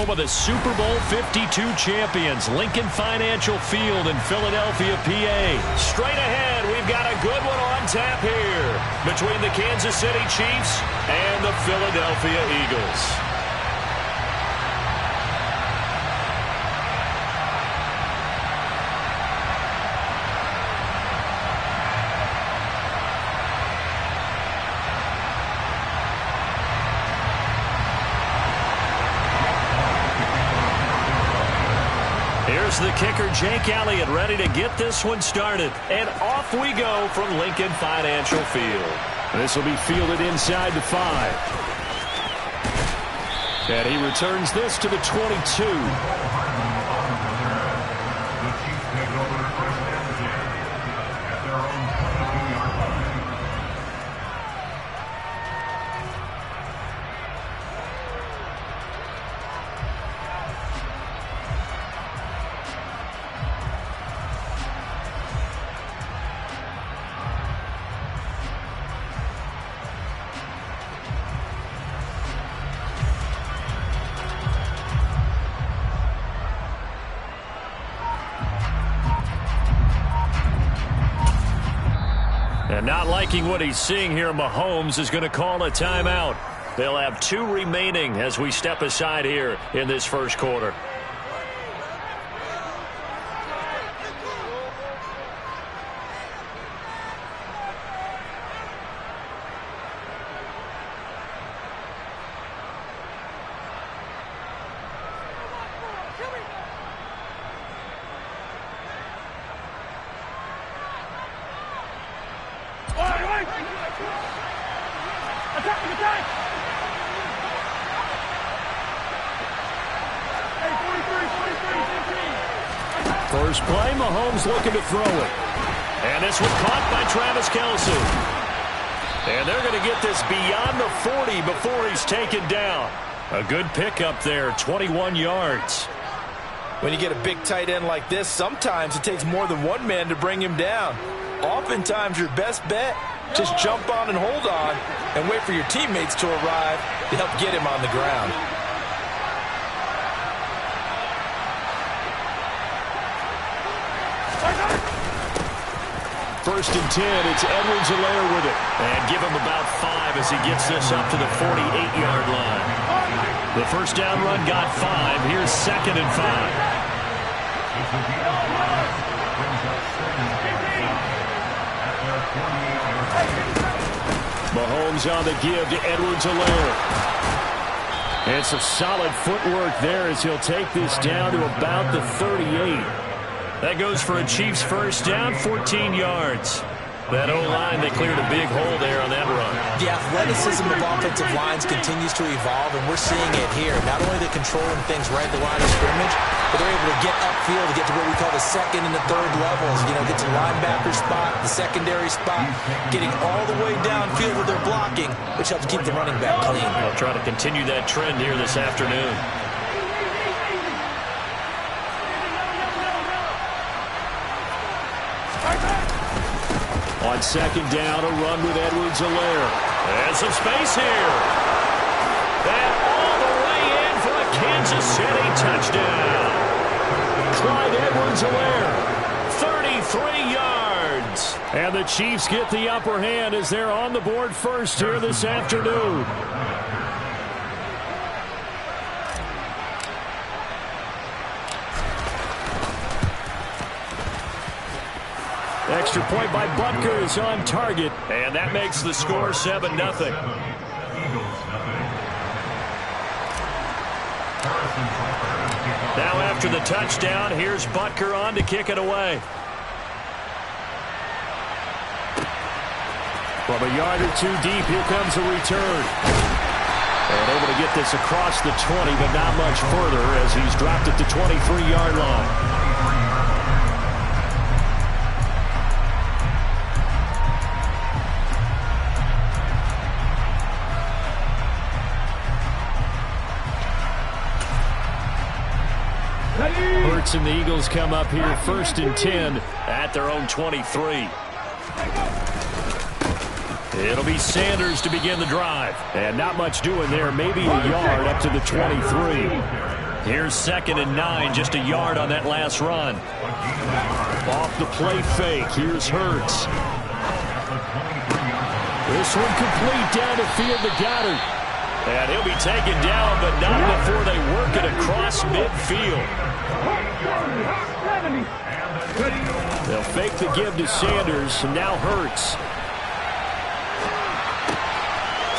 home of the Super Bowl 52 champions, Lincoln Financial Field in Philadelphia, PA. Straight ahead, we've got a good one on tap here between the Kansas City Chiefs and the Philadelphia Eagles. Here's the kicker, Jake Elliott, ready to get this one started. And off we go from Lincoln Financial Field. This will be fielded inside the 5. And he returns this to the 22. And not liking what he's seeing here, Mahomes is going to call a timeout. They'll have 2 remaining as we step aside here in this first quarter. First play, Mahomes looking to throw it. And this one caught by Travis Kelce. And they're going to get this beyond the 40 before he's taken down. A good pickup there, 21 yards. When you get a big tight end like this, sometimes it takes more than one man to bring him down. Oftentimes, your best bet, just jump on and hold on and wait for your teammates to arrive to help get him on the ground. First and 10, it's Edwards-Helaire with it. And give him about 5 as he gets this up to the 48-yard line. The first down run got 5. Here's 2nd and 5. Mahomes on the give to Edwards-Helaire. And some solid footwork there as he'll take this down to about the 38. That goes for a Chiefs first down, 14 yards. That O-line, they cleared a big hole there on that run. The athleticism of offensive lines continues to evolve, and we're seeing it here. Not only are they controlling things right at the line of scrimmage, but they're able to get upfield to get to what we call the 2nd and the 3rd levels. You know, get to linebacker spot, the secondary spot, getting all the way downfield with their blocking, which helps keep the running back clean. They'll try to continue that trend here this afternoon. On 2nd down, a run with Edwards-Helaire. And some space here. And all the way in for a Kansas City touchdown. Clyde Edwards-Helaire, 33 yards. And the Chiefs get the upper hand as they're on the board first here this afternoon. Extra point by Butker is on target, and that makes the score 7-0. Now after the touchdown, here's Butker on to kick it away. From a yard or 2 deep, here comes a return. And able to get this across the 20, but not much further as he's dropped at the 23-yard line. Hurts and the Eagles come up here 1st and 10 at their own 23. It'll be Sanders to begin the drive. And not much doing there. Maybe a yard up to the 23. Here's 2nd and 9, just a yard on that last run. Off the play fake, here's Hurts. This one complete down the field to Goddard. And he'll be taken down, but not before they work it across midfield. They'll fake the give to Sanders, and now Hurts.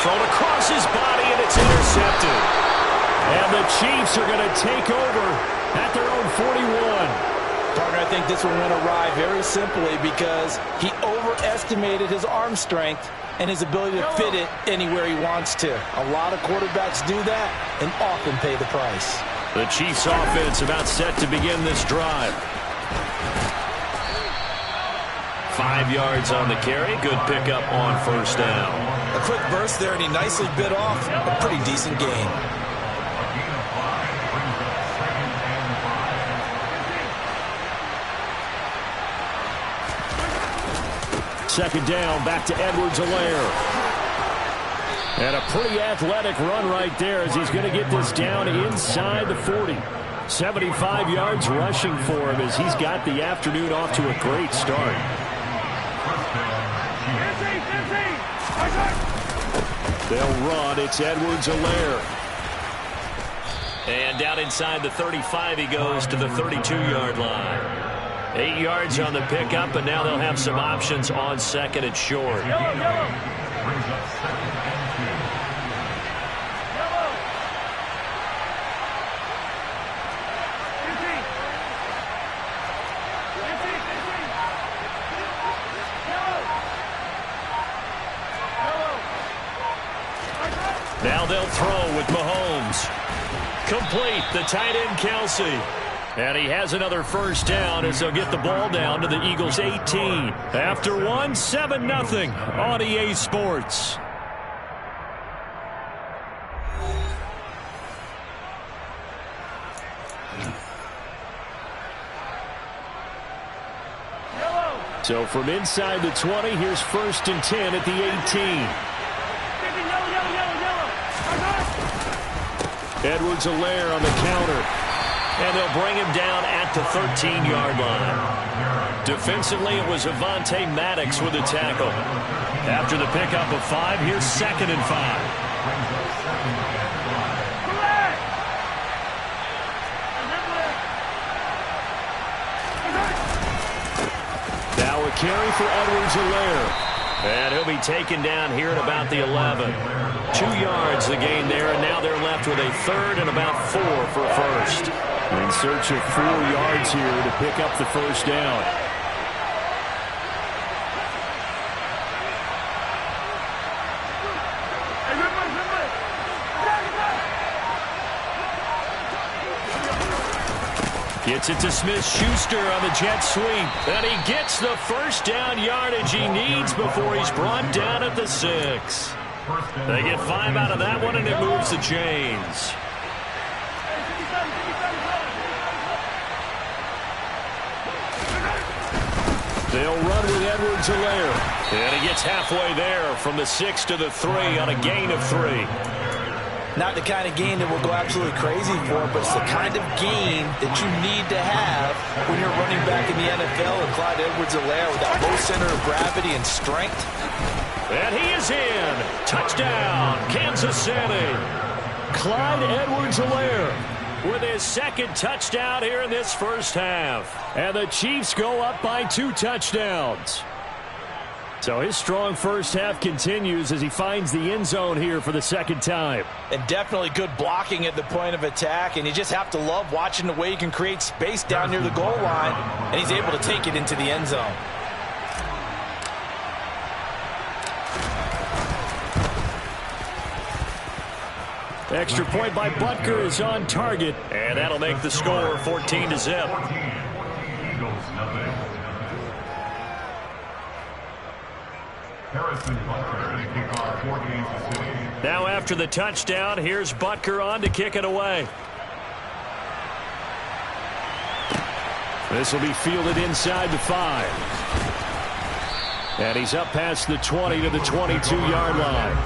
Thrown across his body, and it's intercepted. And the Chiefs are going to take over at their own 41. Partner, I think this one went awry very simply because he overestimated his arm strength and his ability to fit it anywhere he wants to. A lot of quarterbacks do that and often pay the price. The Chiefs offense about set to begin this drive. 5 yards on the carry. Good pickup on first down. A quick burst there, and he nicely bit off a pretty decent gain. Second down, back to Edwards-Helaire. And a pretty athletic run right there as he's going to get this down inside the 40. 75 yards rushing for him as he's got the afternoon off to a great start. They'll run. It's Edwards-Helaire. And down inside the 35 he goes to the 32-yard line. 8 yards on the pickup, and now they'll have some options on 2nd and short. Now they'll throw with Mahomes. Complete, the tight end Kelsey. And he has another first down as they'll get the ball down to the Eagles' 18. After one, 7-0 on EA Sports. So from inside the 20, here's 1st and 10 at the 18. Edwards-Helaire on the counter. And they'll bring him down at the 13-yard line. Defensively, it was Avonte Maddox with the tackle. After the pickup of 5, here's 2nd and 5. Now a carry for Edwards-Helaire. And he'll be taken down here at about the 11. 2 yards the gain there, and now they're left with a 3rd and about 4 for first. In search of 4 yards here to pick up the first down. Gets it to Smith-Schuster on the jet sweep. And he gets the first down yardage he needs before he's brought down at the 6. They get 5 out of that one, and it moves the chains. They'll run with Edwards-Helaire. And he gets halfway there from the 6 to the 3 on a gain of 3. Not the kind of gain that will go absolutely crazy for, but it's the kind of gain that you need to have when you're running back in the NFL. And Clyde Edwards-Helaire with that low center of gravity and strength. And he is in. Touchdown, Kansas City. Clyde Edwards-Helaire with his 2nd touchdown here in this first half. And the Chiefs go up by 2 touchdowns. So his strong first half continues as he finds the end zone here for the 2nd time. And definitely good blocking at the point of attack. And you just have to love watching the way he can create space down near the goal line. And he's able to take it into the end zone. Extra point by Butker is on target, and that'll make the score 14-0. Now after the touchdown, here's Butker on to kick it away. This will be fielded inside the 5. And he's up past the 20 to the 22-yard line.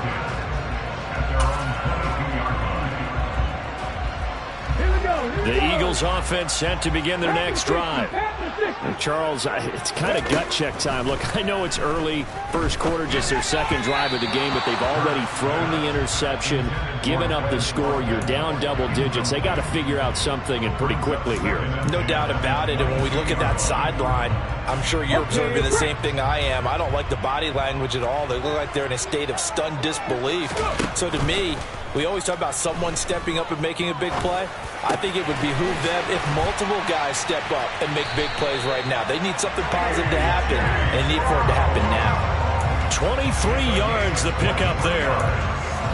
Here we go. The Eagles offense set to begin their next drive. And Charles, it's kind of gut check time. Look, I know it's early, first quarter, just their second drive of the game, but they've already thrown the interception, given up the score. You're down double digits. They got to figure out something, and pretty quickly here. No doubt about it. And when we look at that sideline, I'm sure you're observing the same thing I am. I don't like the body language at all. They look like they're in a state of stunned disbelief. So to me, we always talk about someone stepping up and making a big play. I think it would behoove them if multiple guys step up and make big plays right now. They need something positive to happen, and they need for it to happen now. 23 yards the pickup there.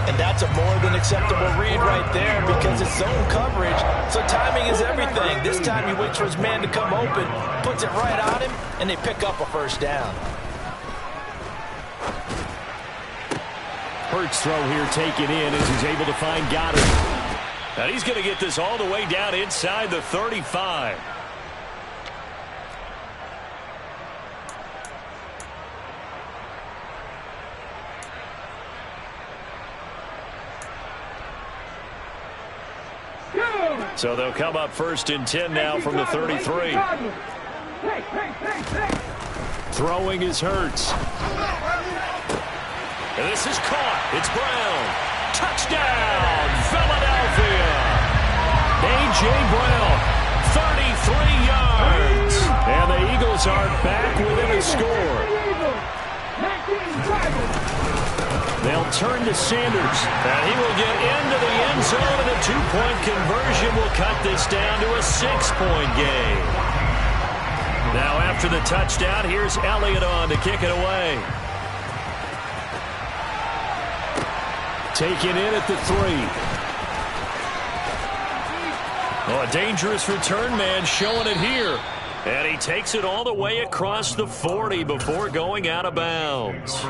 And that's a more than acceptable read right there because it's zone coverage, so timing is everything. This time he waits for his man to come open, puts it right on him, and they pick up a first down. Hurts throw here taken in as he's able to find Goddard. And he's going to get this all the way down inside the 35. So they'll come up first and 10 now from the 33. Throwing is Hurts. And this is caught. It's Brown. Touchdown, Philadelphia. A.J. Brown, 33 yards. And the Eagles are back within a score. They'll turn to Sanders. And he will get into the end zone, and a two-point conversion will cut this down to a 6-point game. Now after the touchdown, here's Elliott on to kick it away. Taken in at the 3. Oh, a dangerous return man showing it here. And he takes it all the way across the 40 before going out of bounds.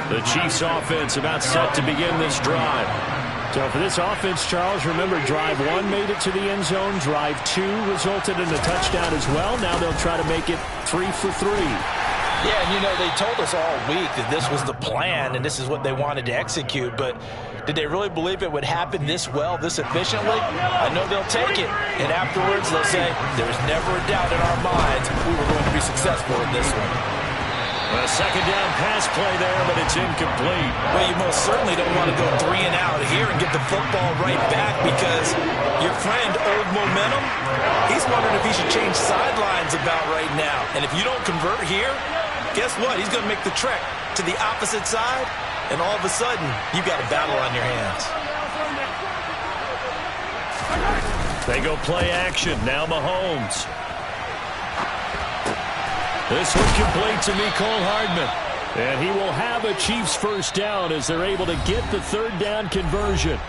The Chiefs offense about set to begin this drive. So for this offense, Charles, remember drive 1 made it to the end zone. Drive 2 resulted in a touchdown as well. Now they'll try to make it 3 for 3. Yeah, and you know, they told us all week that this was the plan and this is what they wanted to execute, but did they really believe it would happen this well, this efficiently? I know they'll take it, and afterwards they'll say, there's never a doubt in our minds we were going to be successful in this one. A second down pass play there, but it's incomplete. Well, you most certainly don't want to go 3 and out here and get the football right back because your friend, Old Momentum, he's wondering if he should change sidelines about right now. And if you don't convert here, guess what? He's going to make the trek to the opposite side, and all of a sudden, you've got a battle on your hands. They go play action. Now Mahomes. This one complete to Mecole Hardman. And he will have a Chiefs first down as they're able to get the third down conversion.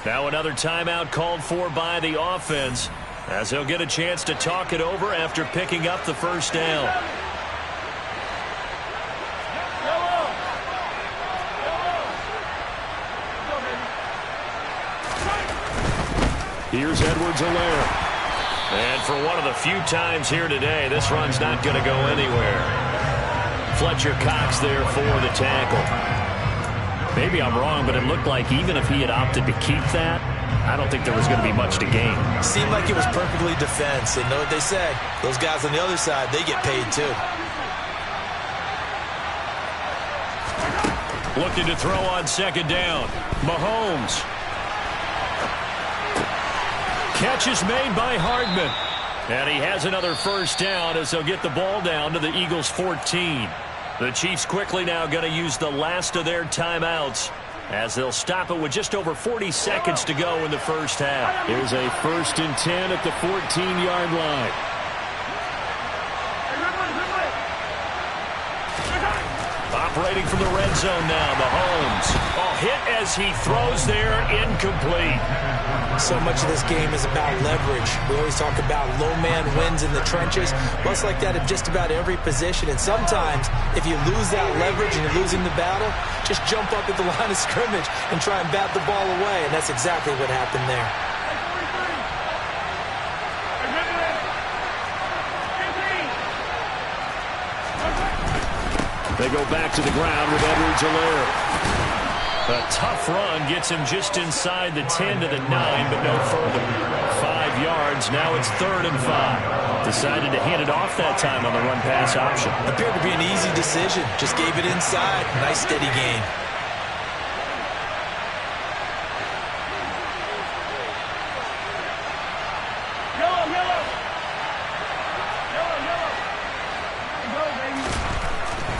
Now another timeout called for by the offense as they'll get a chance to talk it over after picking up the first down. Here's Edwards-Helaire. And for one of the few times here today, this run's not going to go anywhere. Fletcher Cox there for the tackle. Maybe I'm wrong, but it looked like even if he had opted to keep that, I don't think there was going to be much to gain. Seemed like it was perfectly defense. And know what they say? Those guys on the other side, they get paid too. Looking to throw on second down. Mahomes. Catch is made by Hardman. And he has another first down as they'll get the ball down to the Eagles' 14. The Chiefs quickly now going to use the last of their timeouts as they'll stop it with just over 40 seconds to go in the first half. Here's a 1st and 10 at the 14-yard line. Operating from the red zone now, Mahomes. Oh, hit as he throws there, incomplete. So much of this game is about leverage. We always talk about low man wins in the trenches. Well, it's like that at just about every position. And sometimes, if you lose that leverage and you're losing the battle, just jump up at the line of scrimmage and try and bat the ball away. And that's exactly what happened there. They go back to the ground with Edwards-Helaire. A tough run gets him just inside the 10 to the 9, but no further. 5 yards. Now it's 3rd and 5. Decided to hand it off that time on the run-pass option. Appeared to be an easy decision. Just gave it inside. Nice steady gain.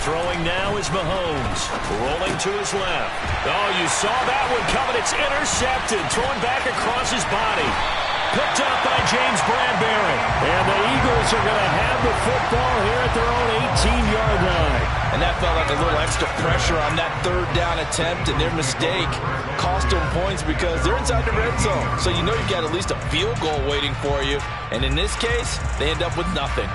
Throwing now is Mahomes. Rolling to his left. Oh, you saw that one coming. It's intercepted. Thrown back across his body. Picked up by James Bradbury. And the Eagles are going to have the football here at their own 18-yard line. And that felt like a little extra pressure on that 3rd down attempt, and their mistake cost them points because they're inside the red zone. So you know you've got at least a field goal waiting for you. And in this case, they end up with nothing.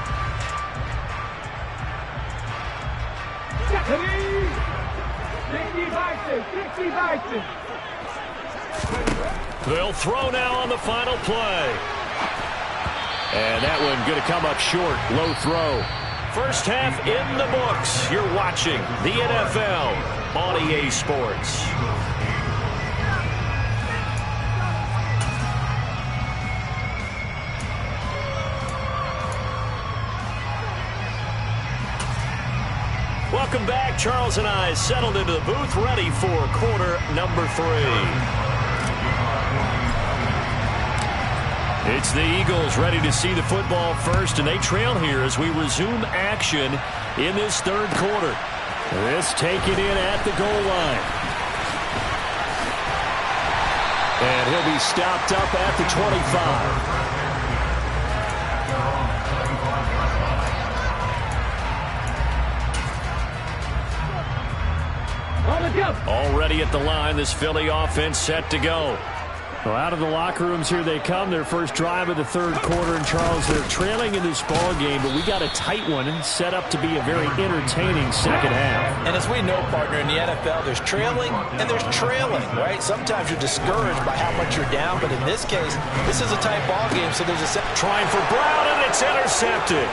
They'll throw now on the final play. And that one going to come up short. Low throw. First half in the books. You're watching the NFL on EA Sports. Welcome back. Charles and I settled into the booth, ready for quarter number 3. It's the Eagles ready to see the football first, and they trail here as we resume action in this 3rd quarter. This taken in at the goal line. And he'll be stopped up at the 25. Already at the line, this Philly offense set to go. Well, out of the locker rooms here they come. Their first drive of the 3rd quarter. And, Charles, they're trailing in this ball game, but we got a tight one and set up to be a very entertaining second half. And as we know, partner, in the NFL, there's trailing and there's trailing, right? Sometimes you're discouraged by how much you're down, but in this case, this is a tight ball game, so there's a... Trying for Brown, and it's intercepted.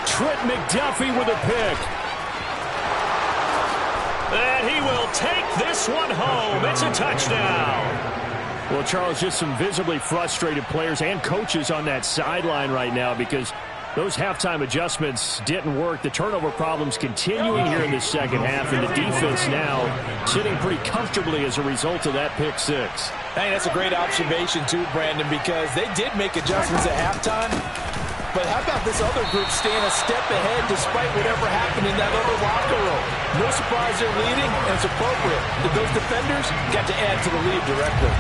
Trent McDuffie with a pick. And he will take this one home. It's a touchdown. Well, Charles, just some visibly frustrated players and coaches on that sideline right now because those halftime adjustments didn't work. The turnover problems continuing here in the second half, and the defense now sitting pretty comfortably as a result of that pick 6. Hey, that's a great observation too, Brandon, because they did make adjustments at halftime. But how about this other group staying a step ahead despite whatever happened in that other locker room? No surprise they're leading, and it's appropriate. Those defenders got to add to the lead directly.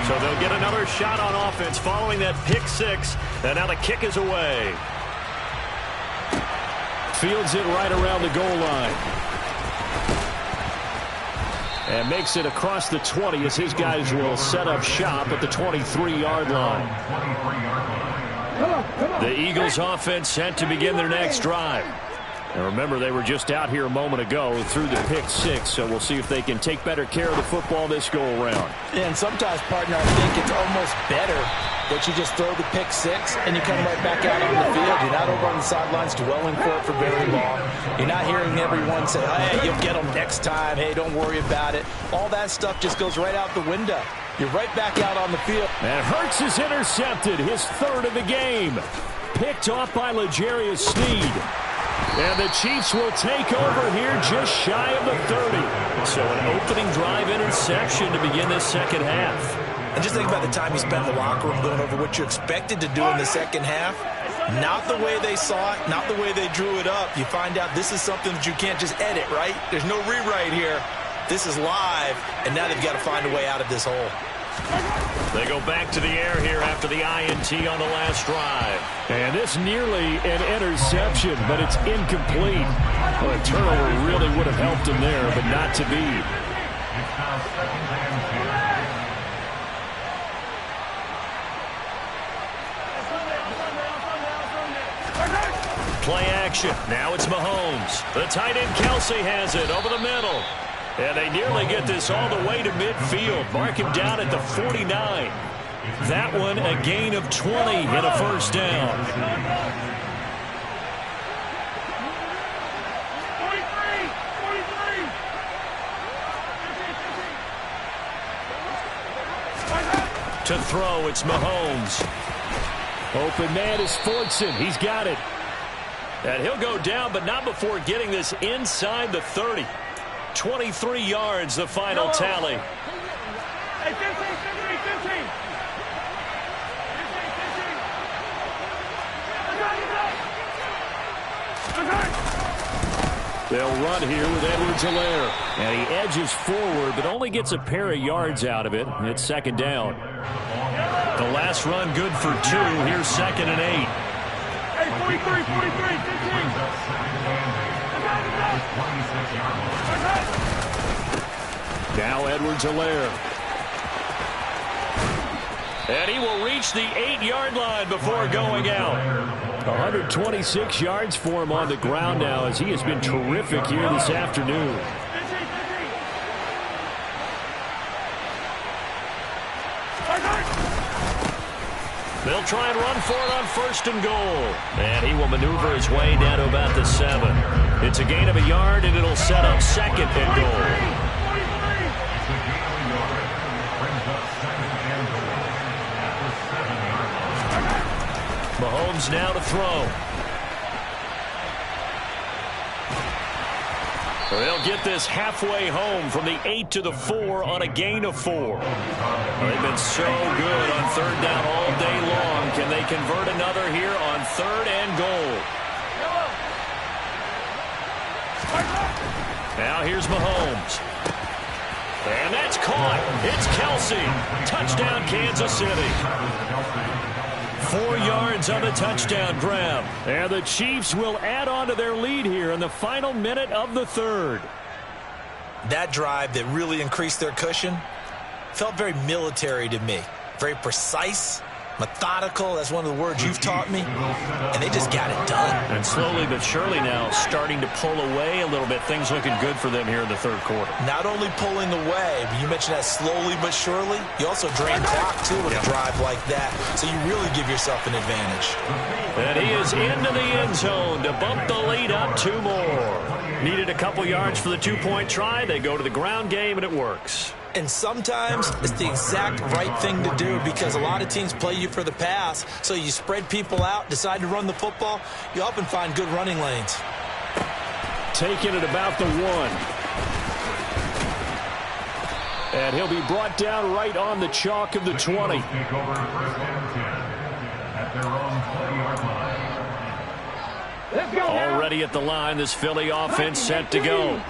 So they'll get another shot on offense following that pick 6. And now the kick is away. Fields it right around the goal line. And makes it across the 20 as his guys will set up shop at the 23-yard line. The Eagles offense set to begin their next drive. And remember, they were just out here a moment ago through the pick 6, so we'll see if they can take better care of the football this go-around. And sometimes, partner, I think it's almost better that you just throw the pick 6 and you come right back out on the field. You're not over on the sidelines dwelling for it for very long. You're not hearing everyone say, hey, you'll get them next time. Hey, don't worry about it. All that stuff just goes right out the window. You're right back out on the field. And Hurts is intercepted, his 3rd of the game. Picked off by L'Jarius Sneed. And the Chiefs will take over here just shy of the 30. So an opening drive interception to begin this second half. And just think about the time you spent in the locker room going over what you expected to do in the second half. Not the way they saw it, not the way they drew it up. You find out this is something that you can't just edit, right? There's no rewrite here. This is live, and now they've got to find a way out of this hole. They go back to the air here after the INT on the last drive. And this nearly an interception, but it's incomplete. Well, a turnover really would have helped him there, but not to be. Play action. Now it's Mahomes. The tight end Kelsey has it over the middle. And they nearly get this all the way to midfield. Mark him down at the 49. That one a gain of 20 and a first down. To throw, it's Mahomes. Open man is Fortson. He's got it. And he'll go down, but not before getting this inside the 30. 23 yards, the final tally. Hey, 15. They'll run here with Edwards-Helaire. And he edges forward, but only gets a pair of yards out of it. It's second down. The last run good for 2. Here's 2nd and 8. Hey, 43, 15. Now Edwards-Helaire. And he will reach the 8-yard line before going out. 126 yards for him on the ground now, as he has been terrific here this afternoon. They'll try and run for it on 1st and goal. And he will maneuver his way down to about the 7. It's a gain of a yard, and it'll set up 2nd and goal. Mahomes now to throw. They'll get this halfway home from the 8 to the 4 on a gain of 4. They've been so good on 3rd down all day long. Can they convert another here on 3rd and goal? Now here's Mahomes. And that's caught. It's Kelsey. Touchdown, Kansas City. 4 yards on the touchdown grab. And the Chiefs will add on to their lead here in the final minute of the 3rd. That drive that really increased their cushion felt very military to me. Very precise, methodical. That's one of the words you've taught me. And they just got it done. And slowly but surely now starting to pull away a little bit. Things looking good for them here in the 3rd quarter. Not only pulling away, but you mentioned that slowly but surely. You also drain clock, too, with a drive like that. So you really give yourself an advantage. And he is into the end zone to bump the lead up 2 more. Needed a couple yards for the 2-point try. They go to the ground game, and it works. And sometimes it's the exact right thing to do, because a lot of teams play you for the pass. So you spread people out, decide to run the football. You often find good running lanes. Taking it about the 1. And he'll be brought down right on the chalk of the 20. Already at the line, this Philly offense set to go.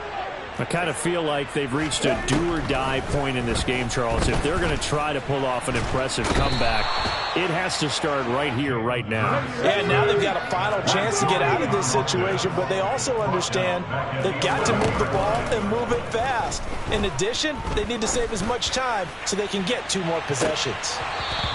I kind of feel like they've reached a do-or-die point in this game, Charles. If they're going to try to pull off an impressive comeback, it has to start right here, right now. Yeah, now they've got a final chance to get out of this situation, but they also understand they've got to move the ball and move it fast. In addition, they need to save as much time so they can get 2 more possessions.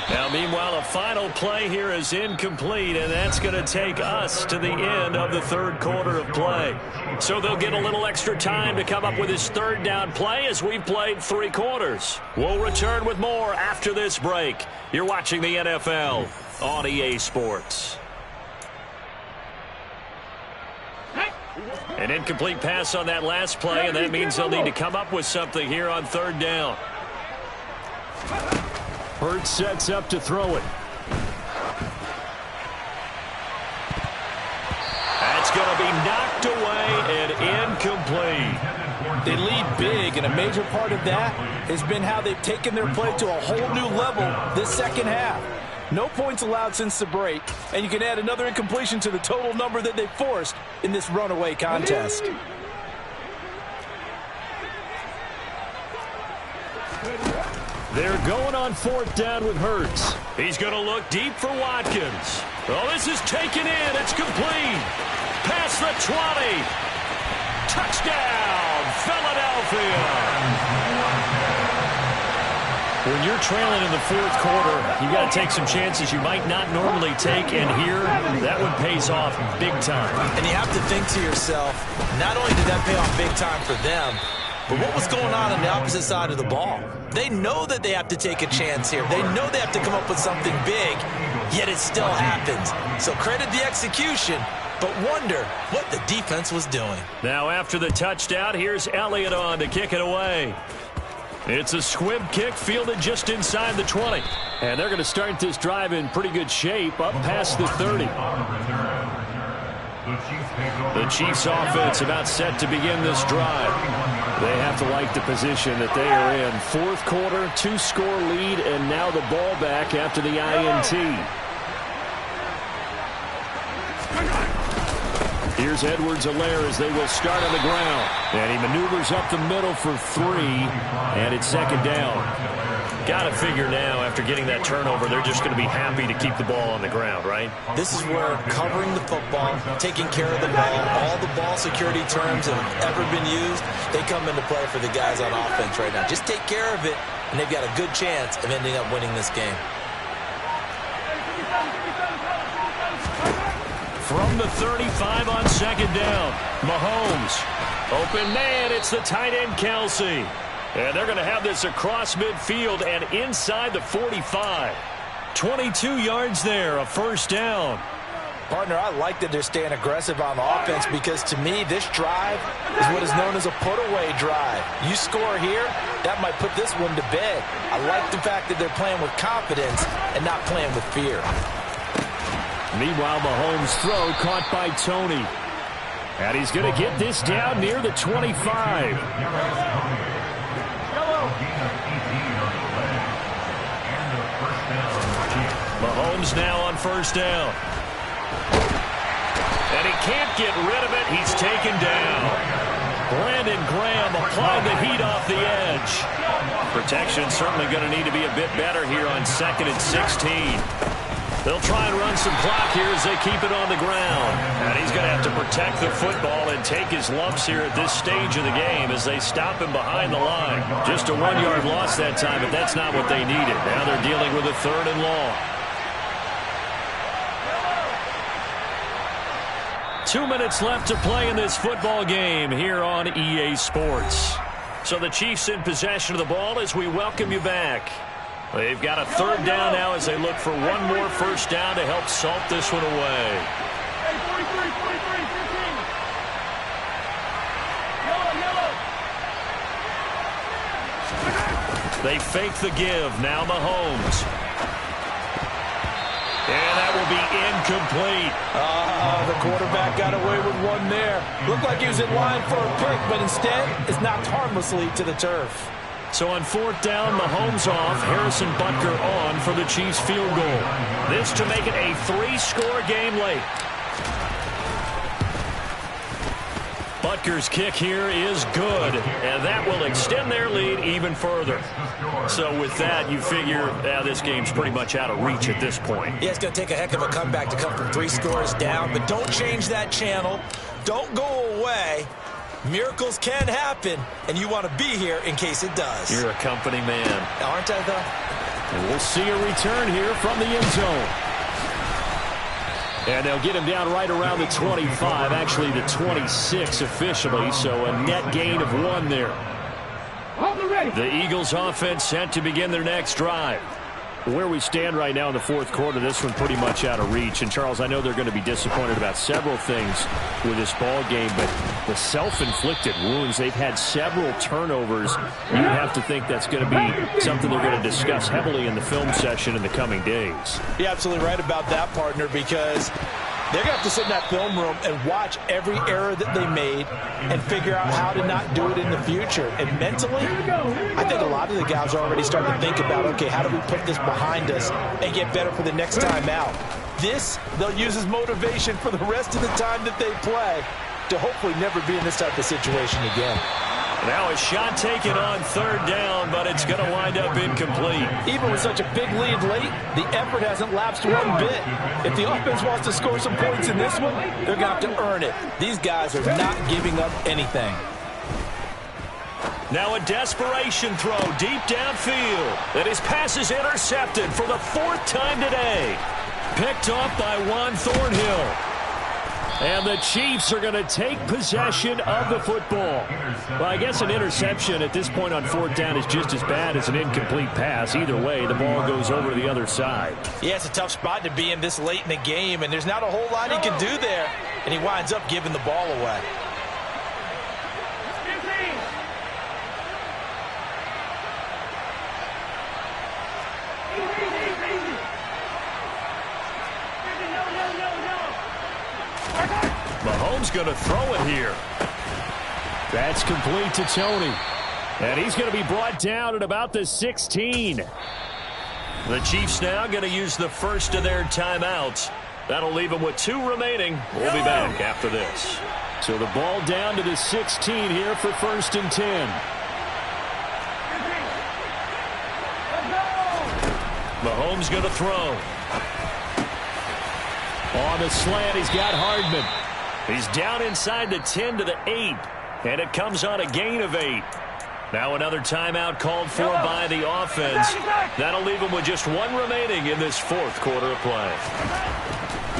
Now, meanwhile, a final play here is incomplete, and that's going to take us to the end of the 3rd quarter of play. So they'll get a little extra time to come up with his 3rd down play as we've played 3 quarters. We'll return with more after this break. You're watching the NFL on EA Sports. An incomplete pass on that last play, and that means they'll need to come up with something here on 3rd down. Hurts sets up to throw it. That's going to be knocked away and incomplete. They lead big, and a major part of that has been how they've taken their play to a whole new level this second half. No points allowed since the break, and you can add another incompletion to the total number that they forced in this runaway contest. They're going on 4th down with Hurts. He's going to look deep for Watkins. Oh, this is taken in. It's complete. Past the 20. Touchdown, Philadelphia. When you're trailing in the 4th quarter, you've got to take some chances you might not normally take, and here, that one pays off big time. And you have to think to yourself, not only did that pay off big time for them, but what was going on the opposite side of the ball? They know that they have to take a chance here. They know they have to come up with something big, yet it still happens. So credit the execution, but wonder what the defense was doing. Now after the touchdown, here's Elliott on to kick it away. It's a squib kick fielded just inside the 20. And they're going to start this drive in pretty good shape, up past the 30. The Chiefs offense about set to begin this drive. They have to like the position that they are in. Fourth quarter, 2-score lead, and now the ball back after the INT. Here's Edwards-Helaire as they will start on the ground. And he maneuvers up the middle for 3, and it's second down. Got to figure now, after getting that turnover, they're just going to be happy to keep the ball on the ground, right? This is where covering the football, taking care of the ball, all the ball security terms that have ever been used, they come into play for the guys on offense right now. Just take care of it, and they've got a good chance of ending up winning this game. From the 35 on second down, Mahomes. Open man, it's the tight end, Kelsey. And they're going to have this across midfield and inside the 45. 22 yards there, a first down. Partner, I like that they're staying aggressive on offense because, to me, this drive is what is known as a put-away drive. You score here, that might put this one to bed. I like the fact that they're playing with confidence and not playing with fear. Meanwhile, Mahomes' throw caught by Tony. And he's going to get this down near the 25. Mahomes now on first down. And he can't get rid of it. He's taken down. Brandon Graham applying the heat off the edge. Protection certainly going to need to be a bit better here on 2nd and 16. They'll try and run some clock here as they keep it on the ground. And he's going to have to protect the football and take his lumps here at this stage of the game as they stop him behind the line. Just a 1-yard loss that time, but that's not what they needed. Now they're dealing with a 3rd and long. 2 minutes left to play in this football game here on EA Sports. So the Chiefs in possession of the ball as we welcome you back. They've got a 3rd down now as they look for one more first down to help salt this one away. Hey, 43, 43, 15. Yellow. They fake the give. Now Mahomes. And that will be incomplete. The quarterback got away with one there. Looked like he was in line for a pick, but instead it's knocked harmlessly to the turf. So on 4th down, Mahomes off, Harrison Butker on for the Chiefs field goal. This to make it a 3-score game late. Butker's kick here is good, and that will extend their lead even further. So with that, you figure this game's pretty much out of reach at this point. Yeah, it's going to take a heck of a comeback to come from 3 scores down, but don't change that channel. Don't go away. Miracles can happen, and you want to be here in case it does. You're a company man. Aren't I, though? And we'll see a return here from the end zone. And they'll get him down right around the 25, actually the 26 officially, so a net gain of 1 there. The Eagles offense set to begin their next drive. Where we stand right now in the 4th quarter, this one pretty much out of reach. And, Charles, I know they're going to be disappointed about several things with this ball game, but the self-inflicted wounds, they've had several turnovers. You have to think that's going to be something they're going to discuss heavily in the film session in the coming days. You're absolutely right about that, partner, because they're going to have to sit in that film room and watch every error that they made and figure out how to not do it in the future. And mentally, I think a lot of the guys are already starting to think about, okay, how do we put this behind us and get better for the next time out? This, they'll use as motivation for the rest of the time that they play to hopefully never be in this type of situation again. Now a shot taken on 3rd down, but it's going to wind up incomplete. Even with such a big lead late, the effort hasn't lapsed one bit. If the offense wants to score some points in this one, they're going to have to earn it. These guys are not giving up anything. Now a desperation throw deep downfield. And his pass is intercepted for the 4th time today. Picked off by Juan Thornhill. And the Chiefs are going to take possession of the football. Well, I guess an interception at this point on 4th down is just as bad as an incomplete pass. Either way, the ball goes over the other side. Yeah, it's a tough spot to be in this late in the game, and there's not a whole lot he can do there. And he winds up giving the ball away. going to throw it here. That's complete to Tony. And he's going to be brought down at about the 16. The Chiefs now going to use the first of their timeouts. That'll leave them with 2 remaining. We'll be back after this. So the ball down to the 16 here for 1st and 10. Mahomes going to throw. On the slant, he's got Hardman. He's down inside the 10 to the 8. And it comes on a gain of 8. Now another timeout called for by the offense. That'll leave them with just 1 remaining in this 4th quarter of play.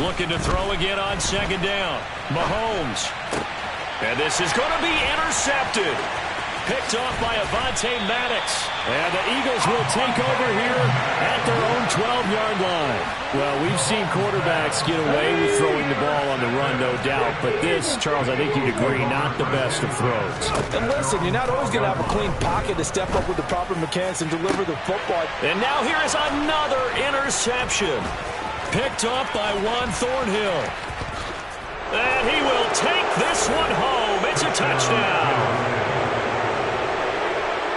Looking to throw again on 2nd down. Mahomes. And this is going to be intercepted. Picked off by Avonte Maddox. And the Eagles will take over here at their own 12-yard line. Well, we've seen quarterbacks get away with throwing the ball on the run, no doubt. But this, Charles, I think you'd agree, not the best of throws. And listen, you're not always going to have a clean pocket to step up with the proper mechanics and deliver the football. And now here is another interception. Picked off by Juan Thornhill. And he will take this one home. It's a touchdown.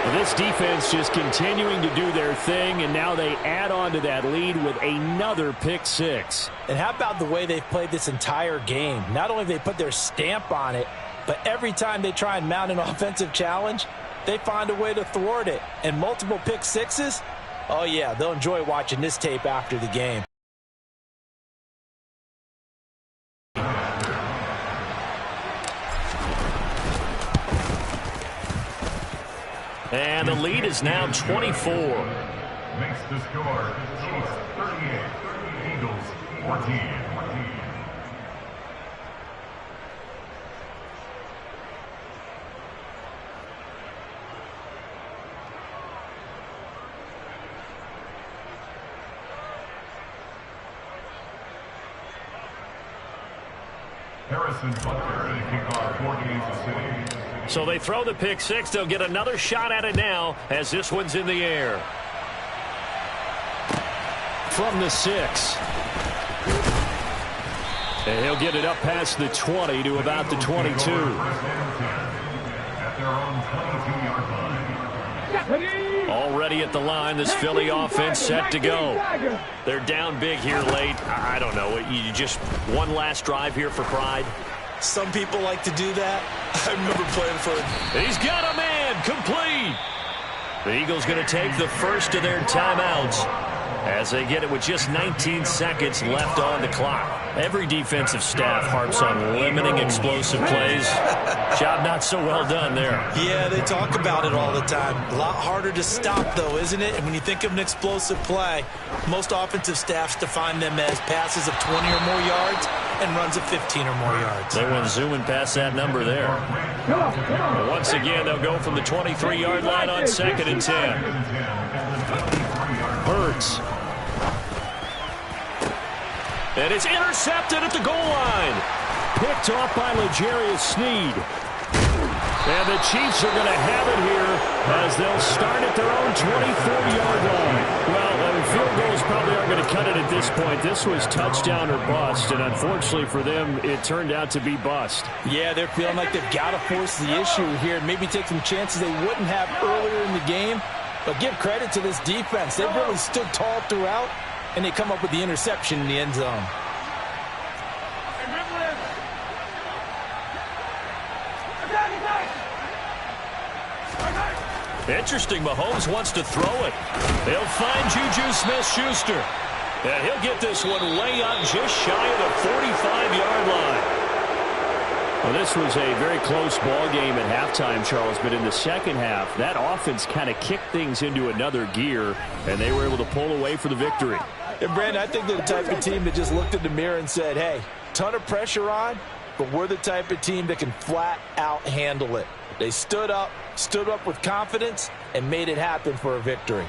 Well, this defense just continuing to do their thing, and now they add on to that lead with another pick 6. And how about the way they've played this entire game? Not only have they put their stamp on it, but every time they try and mount an offensive challenge, they find a way to thwart it. And multiple pick 6s? Oh, yeah, they'll enjoy watching this tape after the game. And the lead is now 24. Makes the score Chiefs 38, Eagles 14. Harrison Butler to kick off for Kansas City. So they throw the pick 6. They'll get another shot at it now as this one's in the air. From the 6. And he'll get it up past the 20 to about the 22. At their own 22-yard line. Already at the line, this Philly offense set to go. They're down big here late. I don't know. You just one last drive here for pride. Some people like to do that. I remember playing for him. He's got a man complete. The Eagles going to take the first of their timeouts as they get it with just 19 seconds left on the clock. Every defensive staff harps on limiting explosive plays. Job not so well done there. Yeah, they talk about it all the time. A lot harder to stop, though, isn't it? And when you think of an explosive play, most offensive staffs define them as passes of 20 or more yards and runs of 15 or more yards. They went zooming past that number there. But once again, they'll go from the 23-yard line on 2nd and 10. Hurts. And it's intercepted at the goal line. Picked off by L'Jarius Sneed. And the Chiefs are going to have it here as they'll start at their own 24-yard line. Well, field goals probably aren't going to cut it at this point. This was touchdown or bust, and unfortunately for them, it turned out to be bust. Yeah, they're feeling like they've got to force the issue here. Maybe take some chances they wouldn't have earlier in the game. But give credit to this defense. They've really stood tall throughout, and they come up with the interception in the end zone. Interesting. Mahomes wants to throw it. They'll find Juju Smith-Schuster. And he'll get this one way up just shy of the 45-yard line. Well, this was a very close ball game at halftime, Charles, but in the second half, that offense kind of kicked things into another gear, and they were able to pull away for the victory. And, Brandon, I think they're the type of team that just looked in the mirror and said, hey, ton of pressure on, but we're the type of team that can flat out handle it. They stood up with confidence, and made it happen for a victory.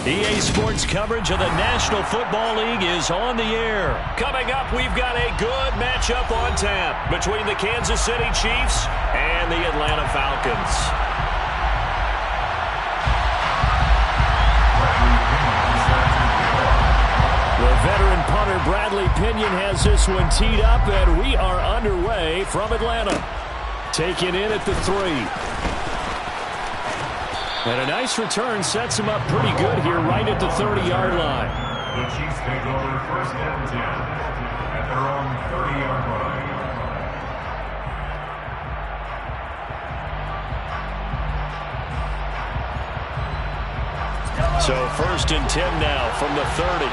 EA Sports coverage of the National Football League is on the air. Coming up, we've got a good matchup on tap between the Kansas City Chiefs and the Atlanta Falcons. The veteran punter Bradley Pinion has this one teed up, and we are underway from Atlanta. Taken in at the 3. And a nice return sets him up pretty good here right at the 30-yard line. The Chiefs take over first and 10 at their own 30-yard line. So first and 10 now from the 30.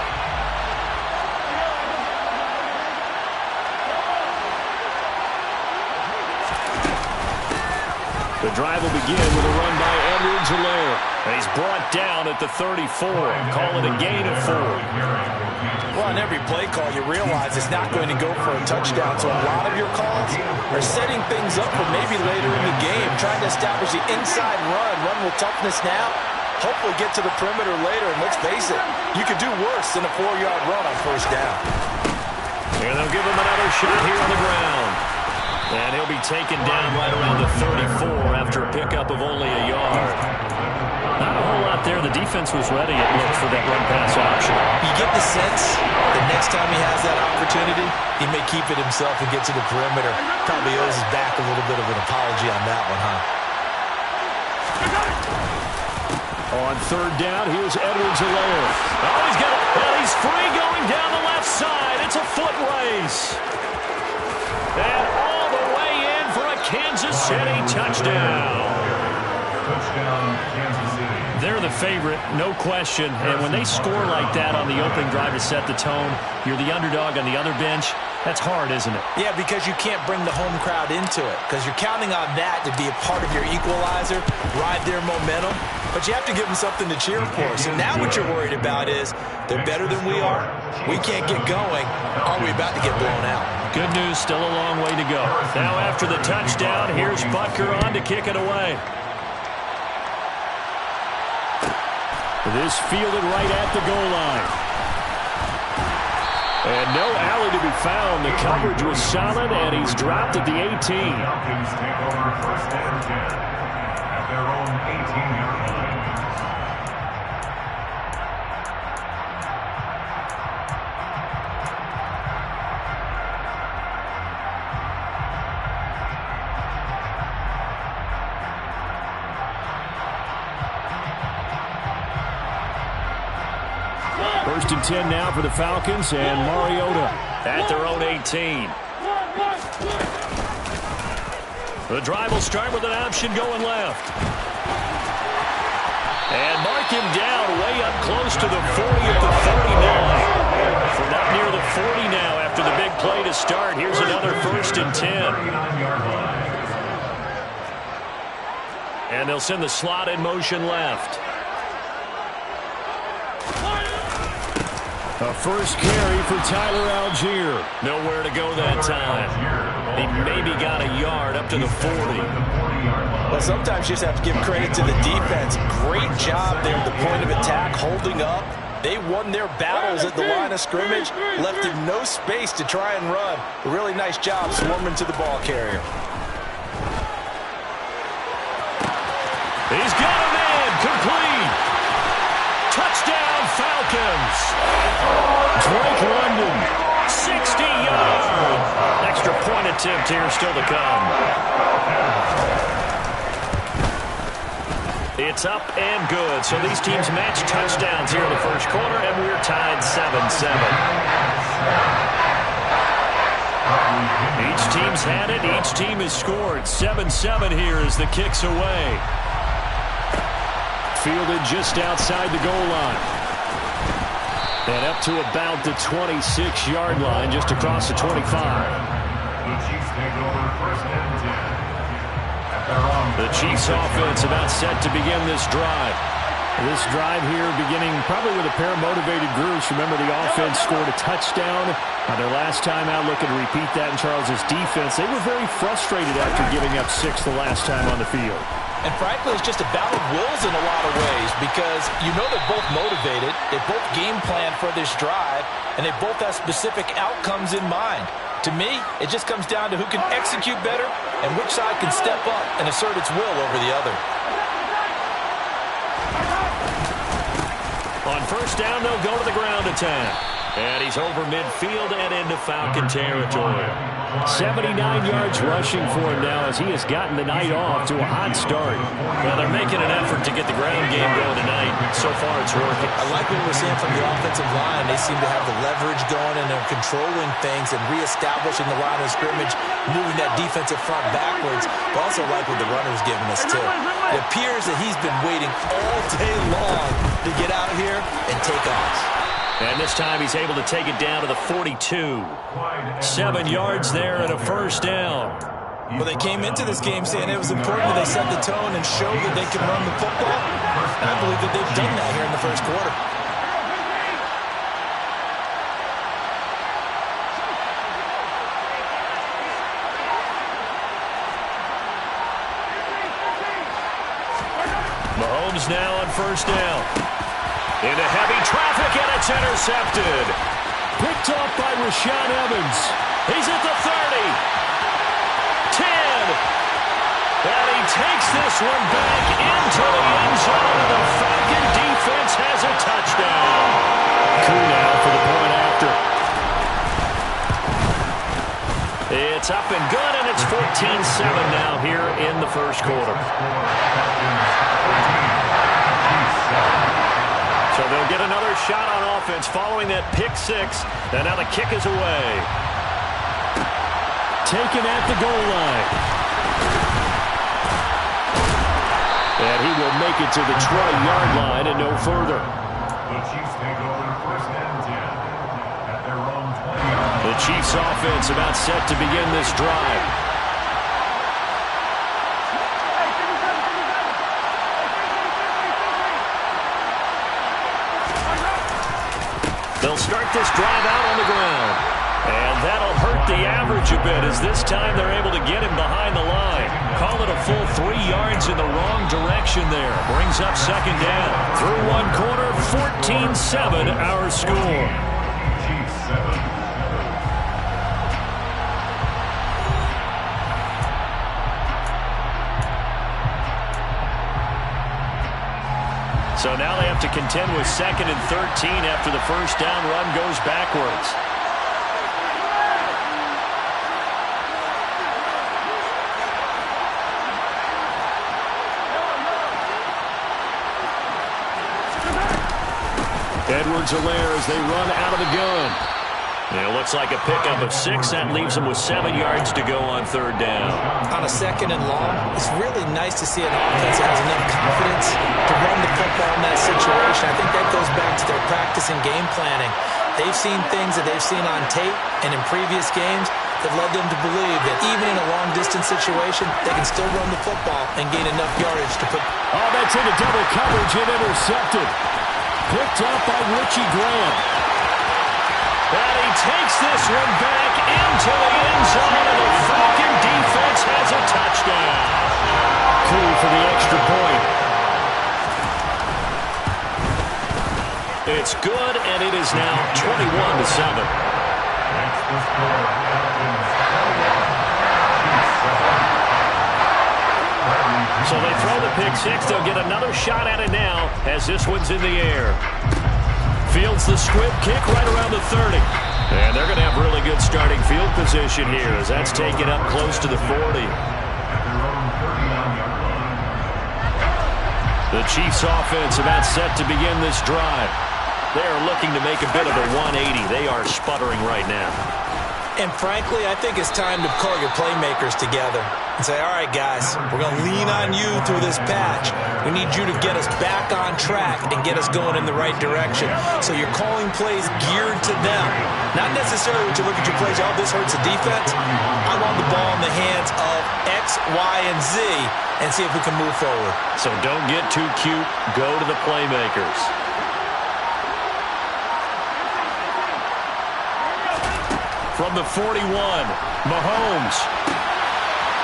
The drive will begin with a run by Edwards-Helaire. And he's brought down at the 34. Call it a gain of 4. Well, on every play call, you realize it's not going to go for a touchdown. So a lot of your calls are setting things up for maybe later in the game, trying to establish the inside run with toughness now. Hopefully get to the perimeter later. And let's face it, you could do worse than a 4-yard run on first down. And they'll give him another shot here on the ground. And he'll be taken down right around the 34 after a pickup of only a yard. Not a whole lot there. The defense was ready, it looked, for that run-pass option. You get the sense that next time he has that opportunity, he may keep it himself and get to the perimeter. Probably owes his back a little bit of an apology on that one, huh? On third down, here's Edwards-Helaire. Oh, he's free going down the left side. It's a foot race. And all the way in for a Kansas City touchdown. Touchdown, Kansas City. They're the favorite, no question. And when they score like that on the opening drive to set the tone, you're the underdog on the other bench. That's hard, isn't it? Yeah, because you can't bring the home crowd into it, because you're counting on that to be a part of your equalizer, ride their momentum. But you have to give them something to cheer for. So now what you're worried about is they're better than we are. We can't get going. Are we about to get blown out? Good news, still a long way to go. Now after the touchdown, here's Butker on to kick it away. This fielded right at the goal line. And no alley to be found. The coverage was solid, and he's dropped at the 18. Falcons take over first and 10 at their own 18-yard line. First and 10 now for the Falcons, and Mariota at their own 18. The drive will start with an option going left. And mark him down way up close to the 40 at the 39. From up near the 40 now after the big play to start. Here's another first and 10. And they'll send the slot in motion left. A first carry for Tyler Algier. Nowhere to go that time. He maybe got a yard up to the 40. Well, sometimes you just have to give credit to the defense. Great job there at the point of attack, holding up. They won their battles at the line of scrimmage, left him no space to try and run. A really nice job swarming to the ball carrier. He's got a man, complete. Touchdown, Falcons. Drake London. 60-yard. Extra point attempt here still to come. It's up and good. So these teams match touchdowns here in the first quarter, and we're tied 7-7. Each team's had it. Each team has scored. 7-7 here as the kick's away. Fielded just outside the goal line. And up to about the 26-yard line, just across the 25. The Chiefs take over first and 10. The Chiefs offense about set to begin this drive. This drive here beginning probably with a pair of motivated groups. Remember, the offense scored a touchdown their last time out. Looking to repeat that in Charles's defense. They were very frustrated after giving up 6 the last time on the field. And frankly, it's just a battle of wills in a lot of ways because you know they're both motivated. They both game plan for this drive, and they both have specific outcomes in mind. To me, it just comes down to who can execute better and which side can step up and assert its will over the other. On first down, they'll go to the ground attack. And he's over midfield and into Falcon territory. 79 yards rushing for him now as he has gotten the night off to a hot start. Well, they're making an effort to get the ground game going tonight. So far, it's working. I like what we're seeing from the offensive line. They seem to have the leverage going, and they're controlling things and reestablishing the line of scrimmage, moving that defensive front backwards. But also like what the runner's giving us, too. It appears that he's been waiting all day long to get out here and take off. And this time he's able to take it down to the 42. 7 yards there and a first down. Well, they came into this game saying it was important that they set the tone and show that they can run the football. And I believe that they've done that here in the first quarter. Mahomes now on first down. Into heavy traffic, and it's intercepted. Picked off by Rashaan Evans. He's at the 30. 10. And he takes this one back into the end zone, and the Falcon defense has a touchdown. Coup now for the point after. It's up and good, and it's 14-7 now here in the first quarter. So they'll get another shot on offense following that pick 6. And now the kick is away. Taken at the goal line. And he will make it to the 20-yard line and no further. The Chiefs take over first and 10 at their own 20. The Chiefs offense about set to begin this drive. They'll start this drive out on the ground. And that'll hurt the average a bit as this time they're able to get him behind the line. Call it a full 3 yards in the wrong direction there. Brings up second down. Through one quarter, 14-7 our score. Chiefs 7. So now they have to contend with 2nd and 13 after the first down run goes backwards. Edwards-Helaire as they run out of the gun. It looks like a pickup of 6. That leaves them with 7 yards to go on third down. On a 2nd and long, it's really nice to see an offense that has enough confidence to run the football in that situation. I think that goes back to their practice and game planning. They've seen things that they've seen on tape and in previous games that led them to believe that even in a long-distance situation, they can still run the football and gain enough yardage to put... Oh, that's into double coverage and intercepted. Picked up by Richie Graham. And he takes this one back into the end zone, and the Falcon defense has a touchdown. Coup for the extra point. It's good, and it is now 21-7. So they throw the pick 6. They'll get another shot at it now as this one's in the air. Fields the squib kick right around the 30. And they're going to have really good starting field position here as that's taken up close to the 40. The Chiefs offense about set to begin this drive. They are looking to make a bit of a 180. They are sputtering right now. And frankly, I think it's time to call your playmakers together and say, all right, guys, we're going to lean on you through this patch. We need you to get us back on track and get us going in the right direction. So you're calling plays geared to them. Not necessarily when you look at your plays, oh, this hurts the defense. I want the ball in the hands of X, Y, and Z and see if we can move forward. So don't get too cute. Go to the playmakers. From the 41, Mahomes.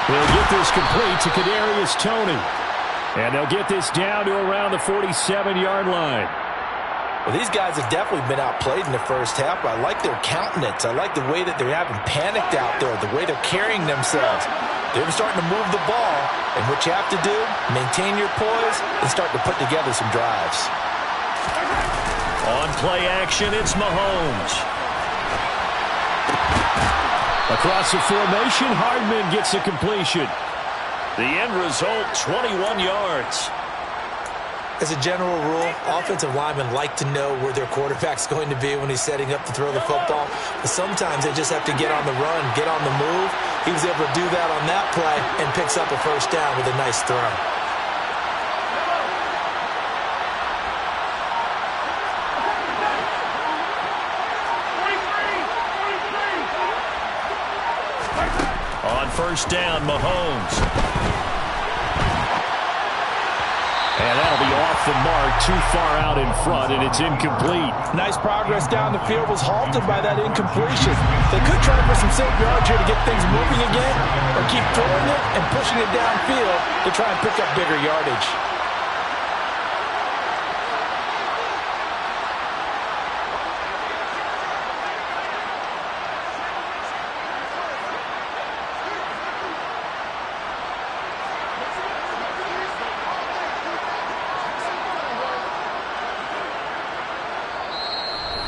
He'll get this complete to Kadarius Toney. And they'll get this down to around the 47-yard line. Well, these guys have definitely been outplayed in the first half, but I like their countenance. I like the way that they're having panicked out there, the way they're carrying themselves. They're starting to move the ball, and what you have to do, maintain your poise and start to put together some drives. On play action, it's Mahomes. Across the formation, Hardman gets a completion. The end result, 21 yards. As a general rule, offensive linemen like to know where their quarterback's going to be when he's setting up to throw the football. But sometimes they just have to get on the run, get on the move. He was able to do that on that play and picks up a first down with a nice throw. On first down, Mahomes. And that'll be off the mark, too far out in front, and it's incomplete. Nice progress down the field, was halted by that incompletion. They could try for some safe yards here to get things moving again, or keep throwing it and pushing it downfield to try and pick up bigger yardage.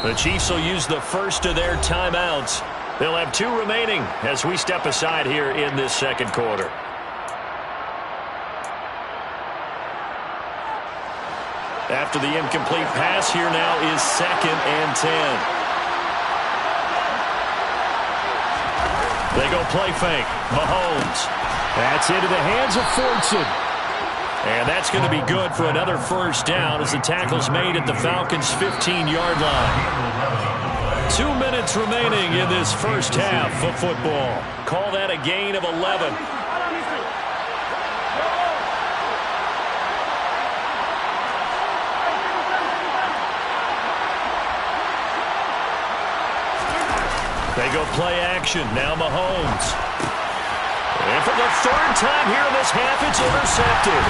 The Chiefs will use the first of their timeouts. They'll have 2 remaining as we step aside here in this second quarter. After the incomplete pass, here now is 2nd and 10. They go play fake. Mahomes. That's into the hands of Fortson. And that's going to be good for another first down as the tackle's made at the Falcons' 15-yard line. 2 minutes remaining in this first half of football. Call that a gain of 11. They go play action. Now Mahomes. And for the 3rd time here in this half, it's intercepted.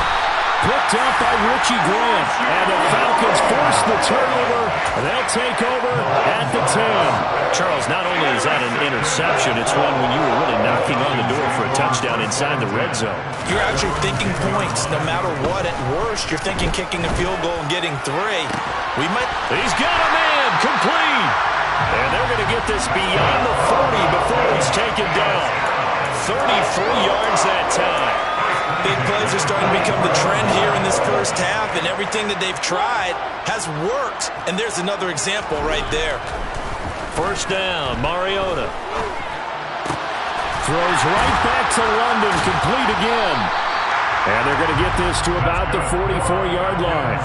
Picked up by Richie Grant. And the Falcons force the turnover. And they'll take over at the 10. Charles, not only is that an interception, it's one when you were really knocking on the door for a touchdown inside the red zone. You're actually thinking points no matter what. At worst, you're thinking kicking a field goal and getting 3. He's got a man. Complete. And they're going to get this beyond the 40 before he's taken down. 33 yards that time. Big plays are starting to become the trend here in this first half, and everything that they've tried has worked. And there's another example right there. First down, Mariota. Throws right back to London, complete again. And they're going to get this to about the 44-yard line.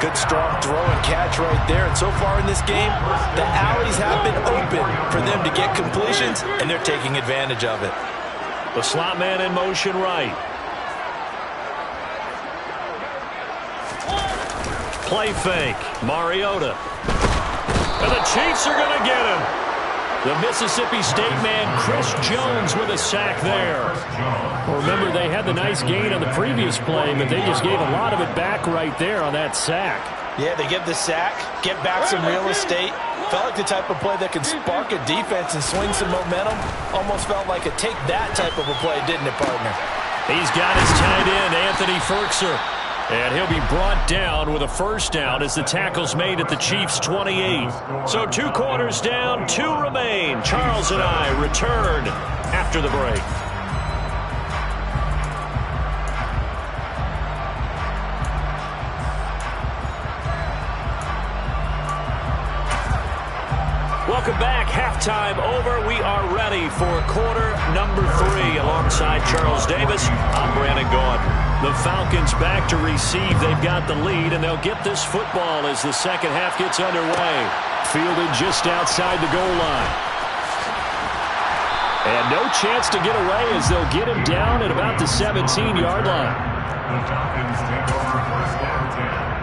Good strong throw and catch right there. And so far in this game, the alleys have been open for them to get completions, and they're taking advantage of it. The slot man in motion right. Play fake. Mariota. And the Chiefs are going to get him. The Mississippi State man, Chris Jones, with a sack there. Well, remember, they had the nice gain on the previous play, but they just gave a lot of it back right there on that sack. Yeah, they get the sack, get back some real estate. Felt like the type of play that could spark a defense and swing some momentum. Almost felt like a take that type of a play, didn't it, partner? He's got his tight end, Anthony Ferkser. And he'll be brought down with a first down as the tackle's made at the Chiefs' 28. So 2 quarters down, 2 remain. Charles and I return after the break. Welcome back. Halftime over. We are ready for quarter number 3. Alongside Charles Davis, I'm Brandon Gaudin. The Falcons back to receive. They've got the lead, and they'll get this football as the second half gets underway. Fielded just outside the goal line. And no chance to get away as they'll get him down at about the 17-yard line. The Falcons take over first and 10.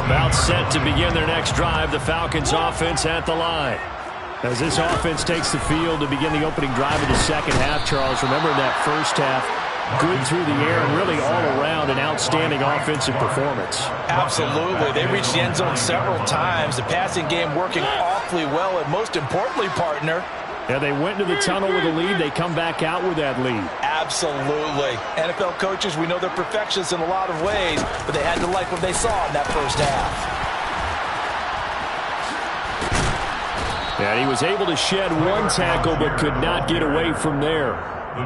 About set to begin their next drive. The Falcons offense at the line. As this offense takes the field to begin the opening drive of the second half, Charles, remember in that first half, good through the air and really all around an outstanding offensive performance. Absolutely. They reached the end zone several times. The passing game working awfully well, and most importantly, partner, yeah, they went into the tunnel with a lead. They come back out with that lead. absolutely. NFL coaches, we know they're perfectionists in a lot of ways, but they had to like what they saw in that first half. And he was able to shed one tackle but could not get away from there.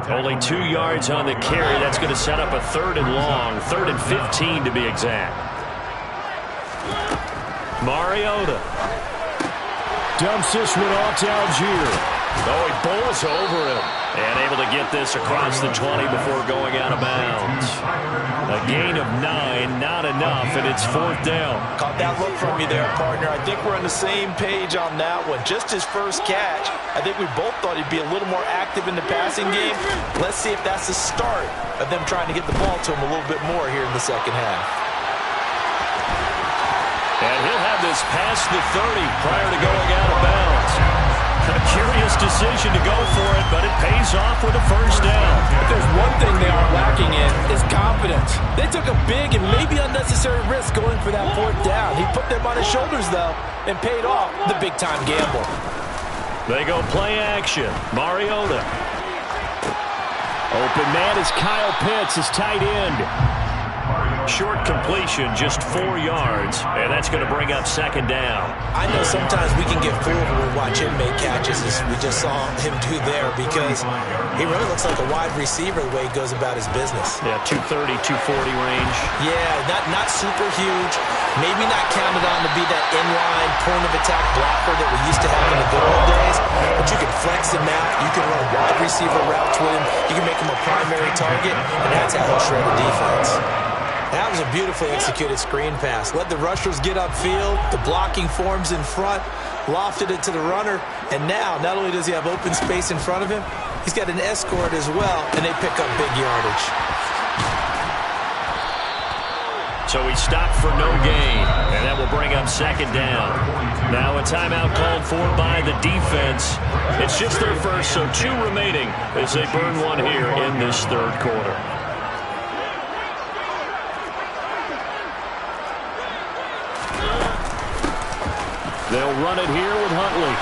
Only 2 yards on the carry. That's going to set up a 3rd and long. 3rd and 15 to be exact. Mariota dumps this one off to Algier. Oh, he bowls over him. And able to get this across the 20 before going out of bounds. A gain of 9, not enough, and it's 4th down. Caught that look from you there, partner. I think we're on the same page on that one. Just his first catch. I think we both thought he'd be a little more active in the passing game. Let's see if that's the start of them trying to get the ball to him a little bit more here in the second half. And he'll have this past the 30 prior to going out of bounds. A curious decision to go for it, but it pays off with a first down. If there's one thing they are lacking in, is confidence. They took a big and maybe unnecessary risk going for that 4th down. He put them on his shoulders, though, and paid off the big-time gamble. They go play action. Mariota. Open man is Kyle Pitts, his tight end. Short completion, just 4 yards, and that's going to bring up 2nd down. I know sometimes we can get fooled when we watch him make catches, as we just saw him do there, because he really looks like a wide receiver the way he goes about his business. Yeah, 230, 240 range. Yeah, not super huge. Maybe not counted on to be that inline point-of-attack blocker that we used to have in the good old days, but you can flex him out. You can run wide receiver routes with him. You can make him a primary target, and that's how he'll shred a defense. That was a beautifully executed screen pass. Let the rushers get upfield. The blocking forms in front. Lofted it to the runner. And now, not only does he have open space in front of him, he's got an escort as well, and they pick up big yardage. So he stopped for no gain, and that will bring up 2nd down. Now a timeout called for by the defense. It's just their first, so 2 remaining as they burn one here in this 3rd quarter. They'll run it here with Huntley.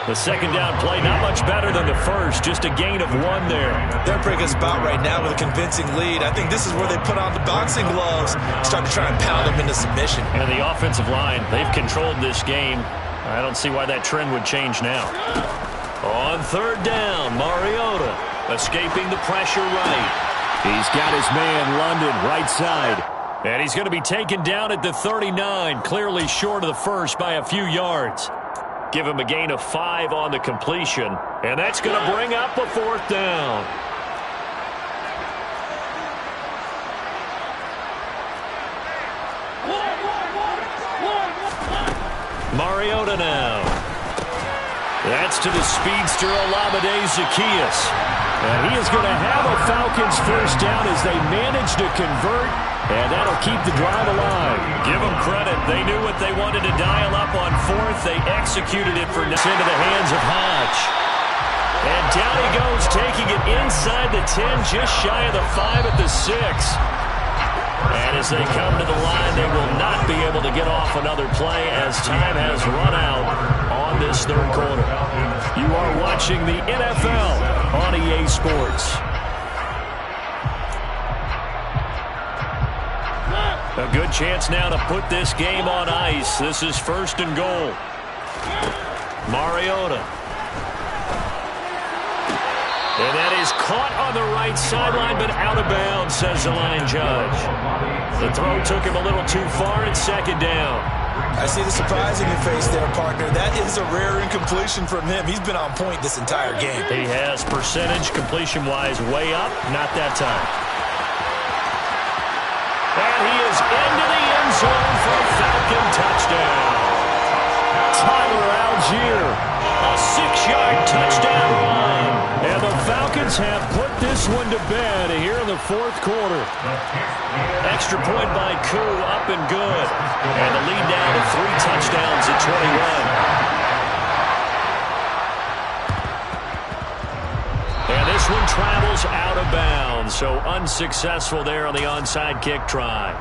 The 2nd down play, not much better than the first, just a gain of 1 there. They're bringing us about right now with a convincing lead. I think this is where they put on the boxing gloves, start to try and pound them into submission. And the offensive line, they've controlled this game. I don't see why that trend would change now. On 3rd down, Mariota escaping the pressure right. He's got his man, London, right side. And he's going to be taken down at the 39, clearly short of the first by a few yards. Give him a gain of 5 on the completion, and that's going to bring up a 4th down. Mariota now. That's to the speedster, Olamide Zaccheaus. And he is going to have a Falcons first down as they manage to convert, and that'll keep the drive alive. Give them credit. They knew what they wanted to dial up on 4th. They executed it for into the hands of Hodge. And down he goes, taking it inside the 10, just shy of the 5 at the 6. And as they come to the line, they will not be able to get off another play as time has run out on this 3rd quarter. You are watching the NFL on EA Sports. A good chance now to put this game on ice. This is 1st and goal. And that is caught on the right sideline, but out of bounds, says the line judge. The throw took him a little too far, and second down. I see the surprise in your face there, partner. That is a rare incompletion from him. He's been on point this entire game. He has percentage completion-wise way up, not that time. And he is into the end zone for a Falcon touchdown. Tyler Algier, a 6-yard touchdown run. And the Falcons have put this one to bed here in the fourth quarter. Extra point by Koo, up and good. And the lead down to 3 touchdowns at 21. And this one travels out of bounds, so unsuccessful there on the onside kick try.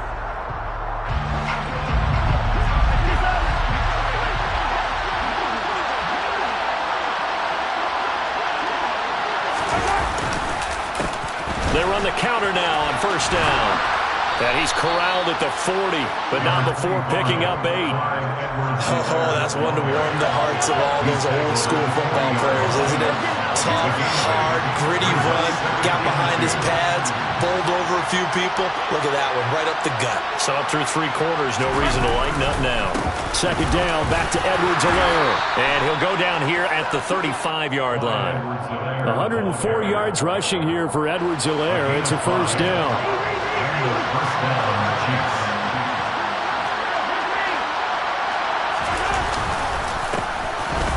They run the counter now on first down. And he's corralled at the 40, but not before picking up 8. Oh, that's one to warm the hearts of all those old school football players, isn't it? Tough, hard, gritty run, got behind his pads, bowled over a few people. Look at that one, right up the gut. So up through 3 quarters, no reason to lighten up now. Second down, back to Edwards-Helaire. And he'll go down here at the 35-yard line. 104 yards rushing here for Edwards-Helaire. It's a first down.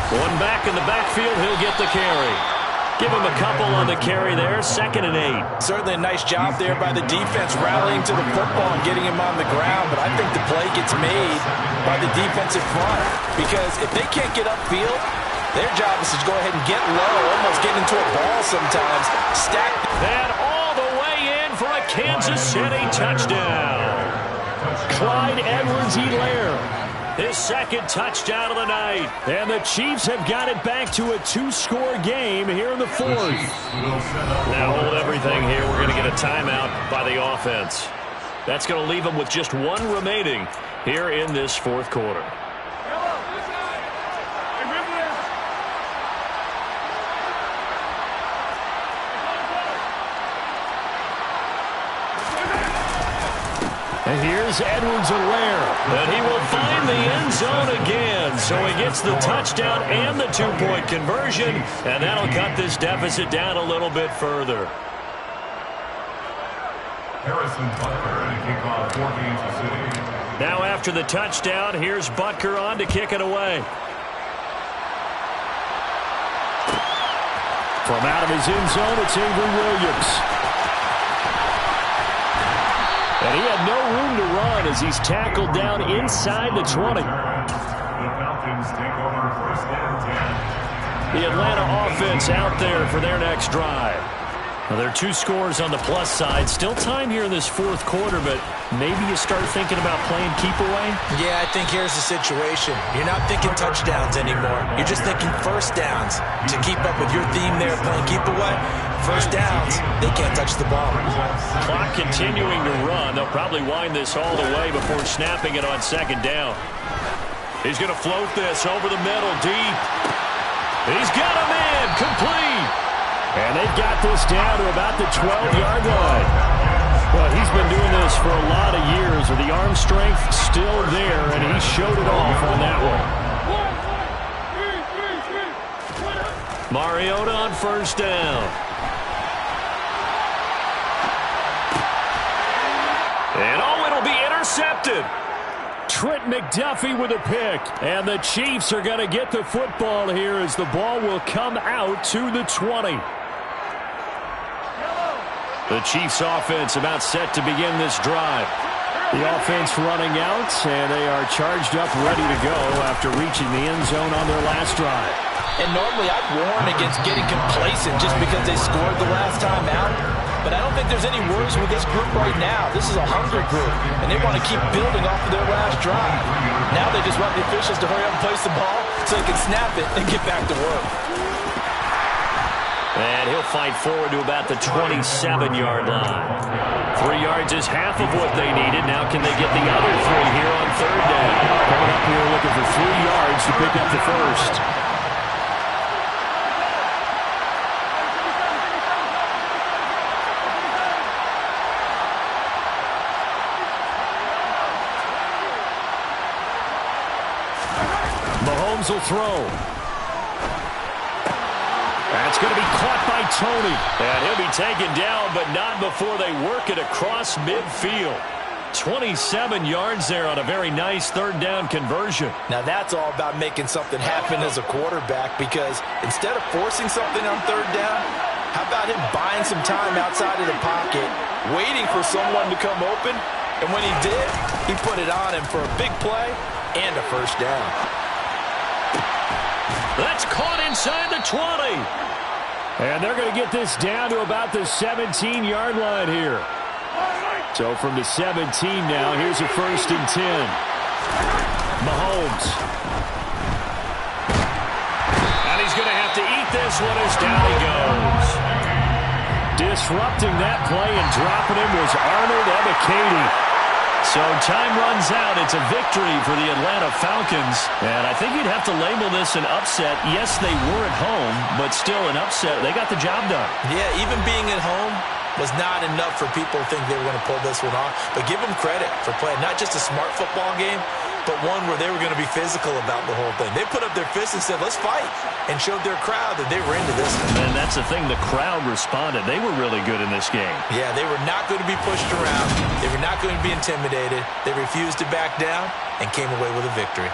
One back in the backfield, he'll get the carry. Give him a couple on the carry there, 2nd and 8. Certainly a nice job there by the defense rallying to the football and getting him on the ground, but I think the play gets made by the defensive front because if they can't get upfield, their job is to go ahead and get low, almost get into a ball sometimes, stack that all the way in for a Kansas City touchdown. Clyde Edwards-Helaire. His 2nd touchdown of the night. And the Chiefs have got it back to a 2-score game here in the 4th. Now hold everything here. We're going to get a timeout by the offense. That's going to leave them with just 1 remaining here in this 4th quarter. And here's Edwards-Helaire. And he will find the end zone again. So he gets the touchdown and the 2-point conversion. And that'll cut this deficit down a little bit further. Harrison Butker and a kickoff for Kansas City. Now after the touchdown, here's Butker on to kick it away. From out of his end zone, it's Avery Williams. And he had no room to run as he's tackled down inside the 20. The Falcons take over 1st and 10. The Atlanta offense out there for their next drive. Well, there are 2 scores on the plus side. Still time here in this 4th quarter, but maybe you start thinking about playing keep away? Yeah, I think here's the situation. You're not thinking touchdowns anymore. You're just thinking first downs. To keep up with your theme there, playing keep away, first downs, they can't touch the ball. Clock continuing to run. They'll probably wind this all the way before snapping it on 2nd down. He's going to float this over the middle, deep. He's got him in, complete. And they've got this down to about the 12-yard line. Well, he's been doing this for a lot of years with the arm strength still there, and he showed it off on that one. Mariota on first down. And it'll be intercepted. Trent McDuffie with a pick. And the Chiefs are going to get the football here as the ball will come out to the 20. The Chiefs offense about set to begin this drive. The offense running out, and they are charged up, ready to go after reaching the end zone on their last drive. And normally I'd warn against getting complacent just because they scored the last time out. But I don't think there's any worries with this group right now. This is a hungry group, and they want to keep building off of their last drive. Now they just want the officials to hurry up and place the ball so they can snap it and get back to work. And he'll fight forward to about the 27-yard line. 3 yards is half of what they needed. Now can they get the other 3 here on 3rd down? Coming up here looking for 3 yards to pick up the first. Mahomes will throw. That's going to be caught by Tony. And he'll be taken down, but not before they work it across midfield. 27 yards there on a very nice third down conversion. Now that's all about making something happen as a quarterback, because instead of forcing something on third down, how about him buying some time outside of the pocket, waiting for someone to come open, and when he did, he put it on him for a big play and a first down. That's caught inside the 20. And they're going to get this down to about the 17-yard line here. So from the 17 now, here's a 1st and 10. Mahomes. And he's going to have to eat this one as down he goes. Disrupting that play and dropping him was Arnold Ebiketie. So time runs out. It's a victory for the Atlanta Falcons. And I think you'd have to label this an upset. Yes, they were at home, but still an upset. They got the job done. Yeah, even being at home was not enough for people to think they were going to pull this one off. But give them credit for playing not just a smart football game, but one where they were going to be physical about the whole thing. They put up their fists and said, let's fight, and showed their crowd that they were into this one. And that's the thing. The crowd responded. They were really good in this game. Yeah, they were not going to be pushed around. They were not going to be intimidated. They refused to back down and came away with a victory.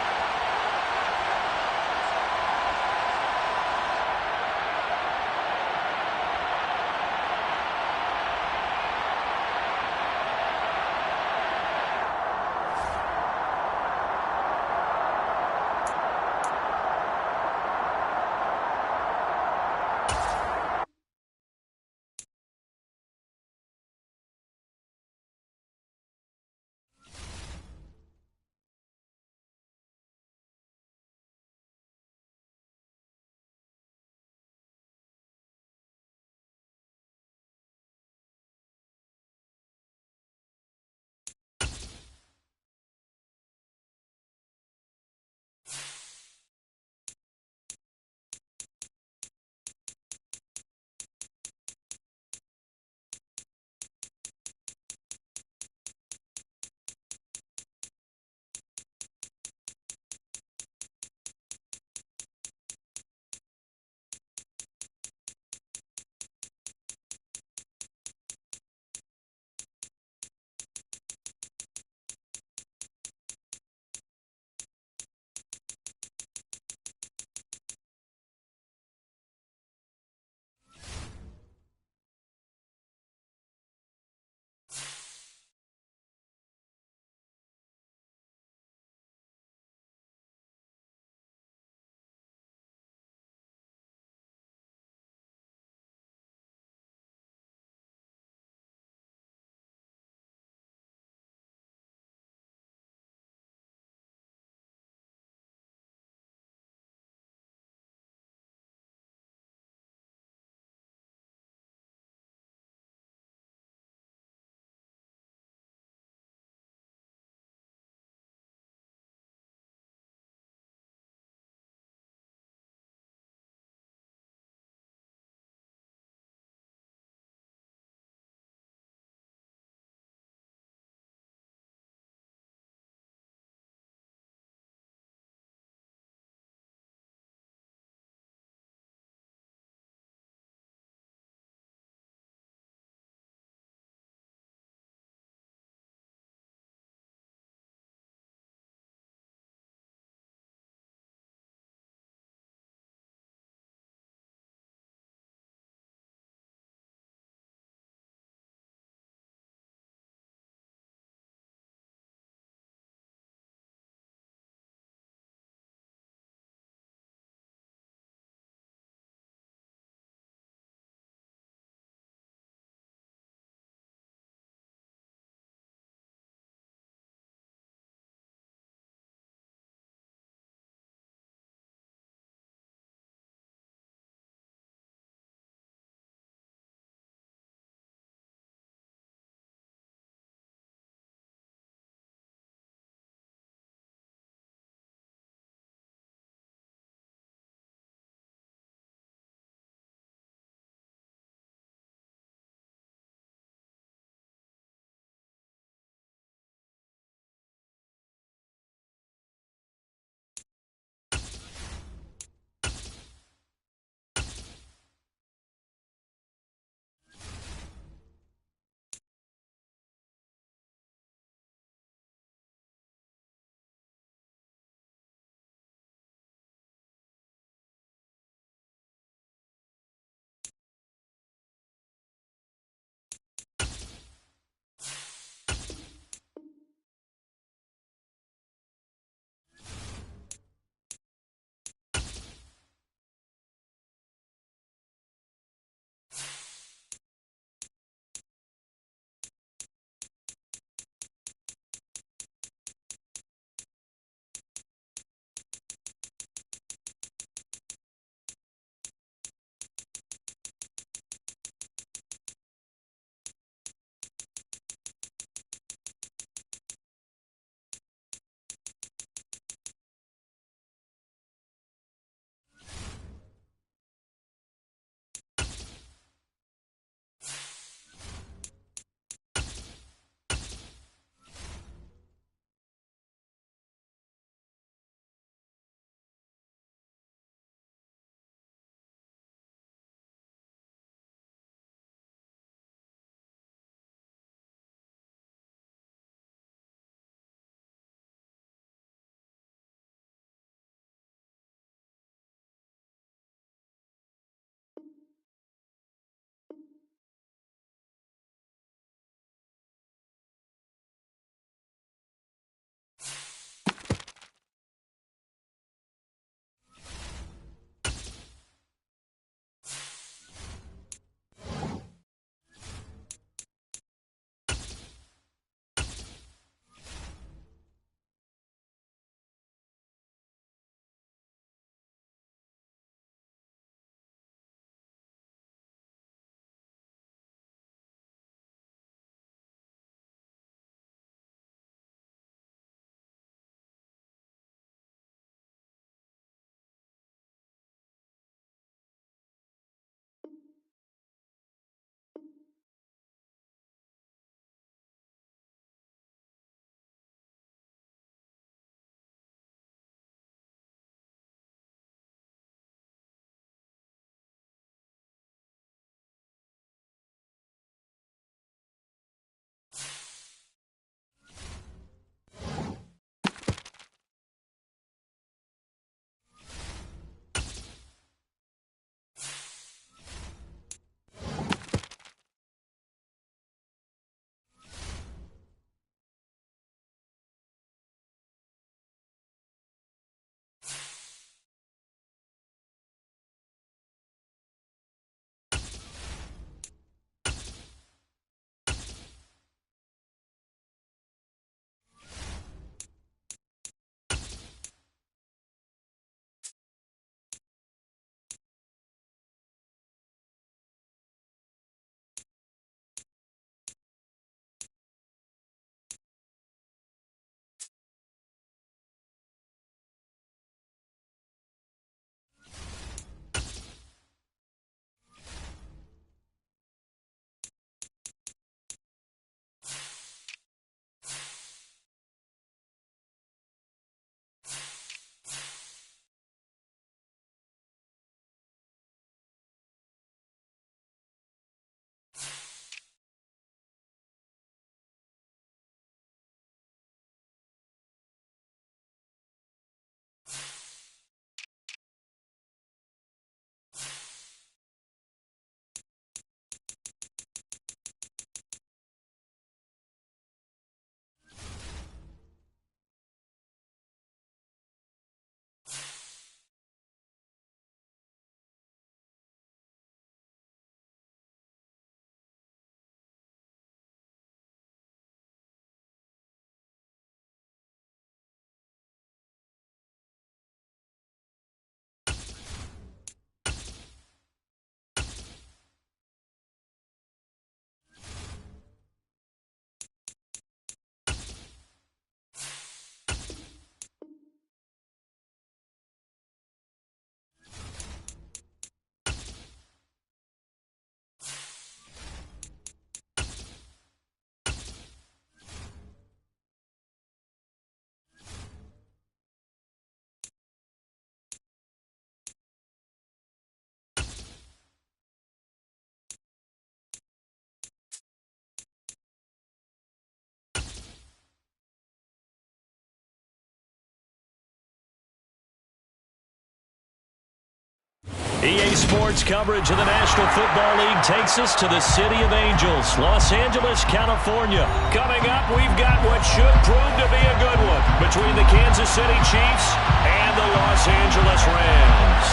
EA Sports coverage of the National Football League takes us to the City of Angels, Los Angeles, California. Coming up, we've got what should prove to be a good one between the Kansas City Chiefs and the Los Angeles Rams.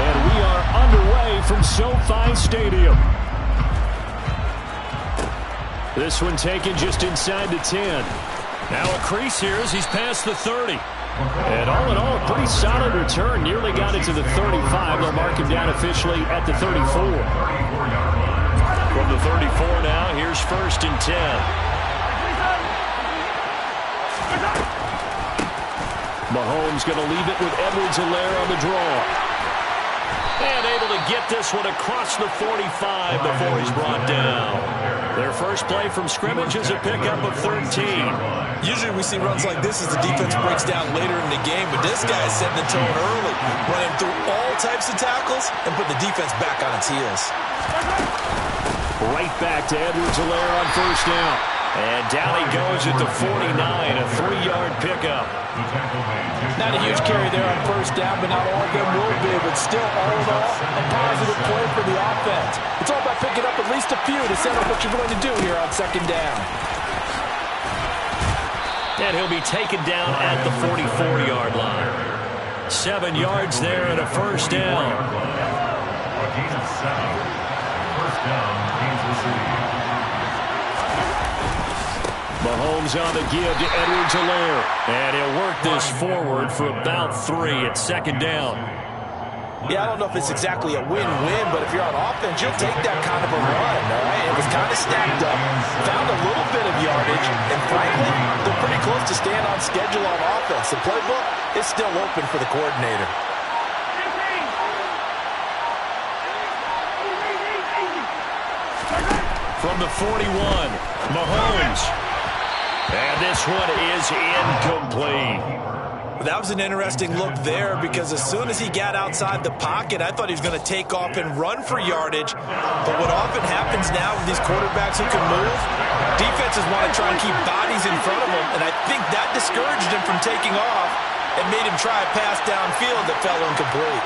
And we are underway from SoFi Stadium. This one taken just inside the 10. Now a crease here as he's past the 30. And all in all, a pretty solid return. Nearly got it to the 35. They'll mark him down officially at the 34. From the 34 now, here's 1st and 10. Mahomes going to leave it with Edwards-Helaire on the draw. And able to get this one across the 45 before he's brought down. Their first play from scrimmage is a pickup of 13. Usually we see runs like this as the defense breaks down later in the game, but this guy is setting the tone early, running through all types of tackles and putting the defense back on its heels. Right back to Edwards-Helaire on 1st down. And down he goes at the 49, a 3-yard pickup. Not a huge carry there on 1st down, but not all of them will be. But still, all in all, a positive play for the offense. It's all about picking up at least a few to set up what you're going to do here on 2nd down. And he'll be taken down at the 44-yard line. 7 yards there and a 1st down. Kansas 7. 1st down, Kansas City. Mahomes on the give to Edwards-Helaire. And he'll work this forward for about 3 at 2nd down. Yeah, I don't know if it's exactly a win-win, but if you're on offense, you'll take that kind of a run, all right? It was kind of stacked up, found a little bit of yardage, and frankly, they're pretty close to staying on schedule on offense. The playbook is still open for the coordinator. From the 41, Mahomes. And this one is incomplete. That was an interesting look there because as soon as he got outside the pocket, I thought he was going to take off and run for yardage. But what often happens now with these quarterbacks who can move, defenses want to try and keep bodies in front of them, and I think that discouraged him from taking off and made him try a pass downfield that fell incomplete.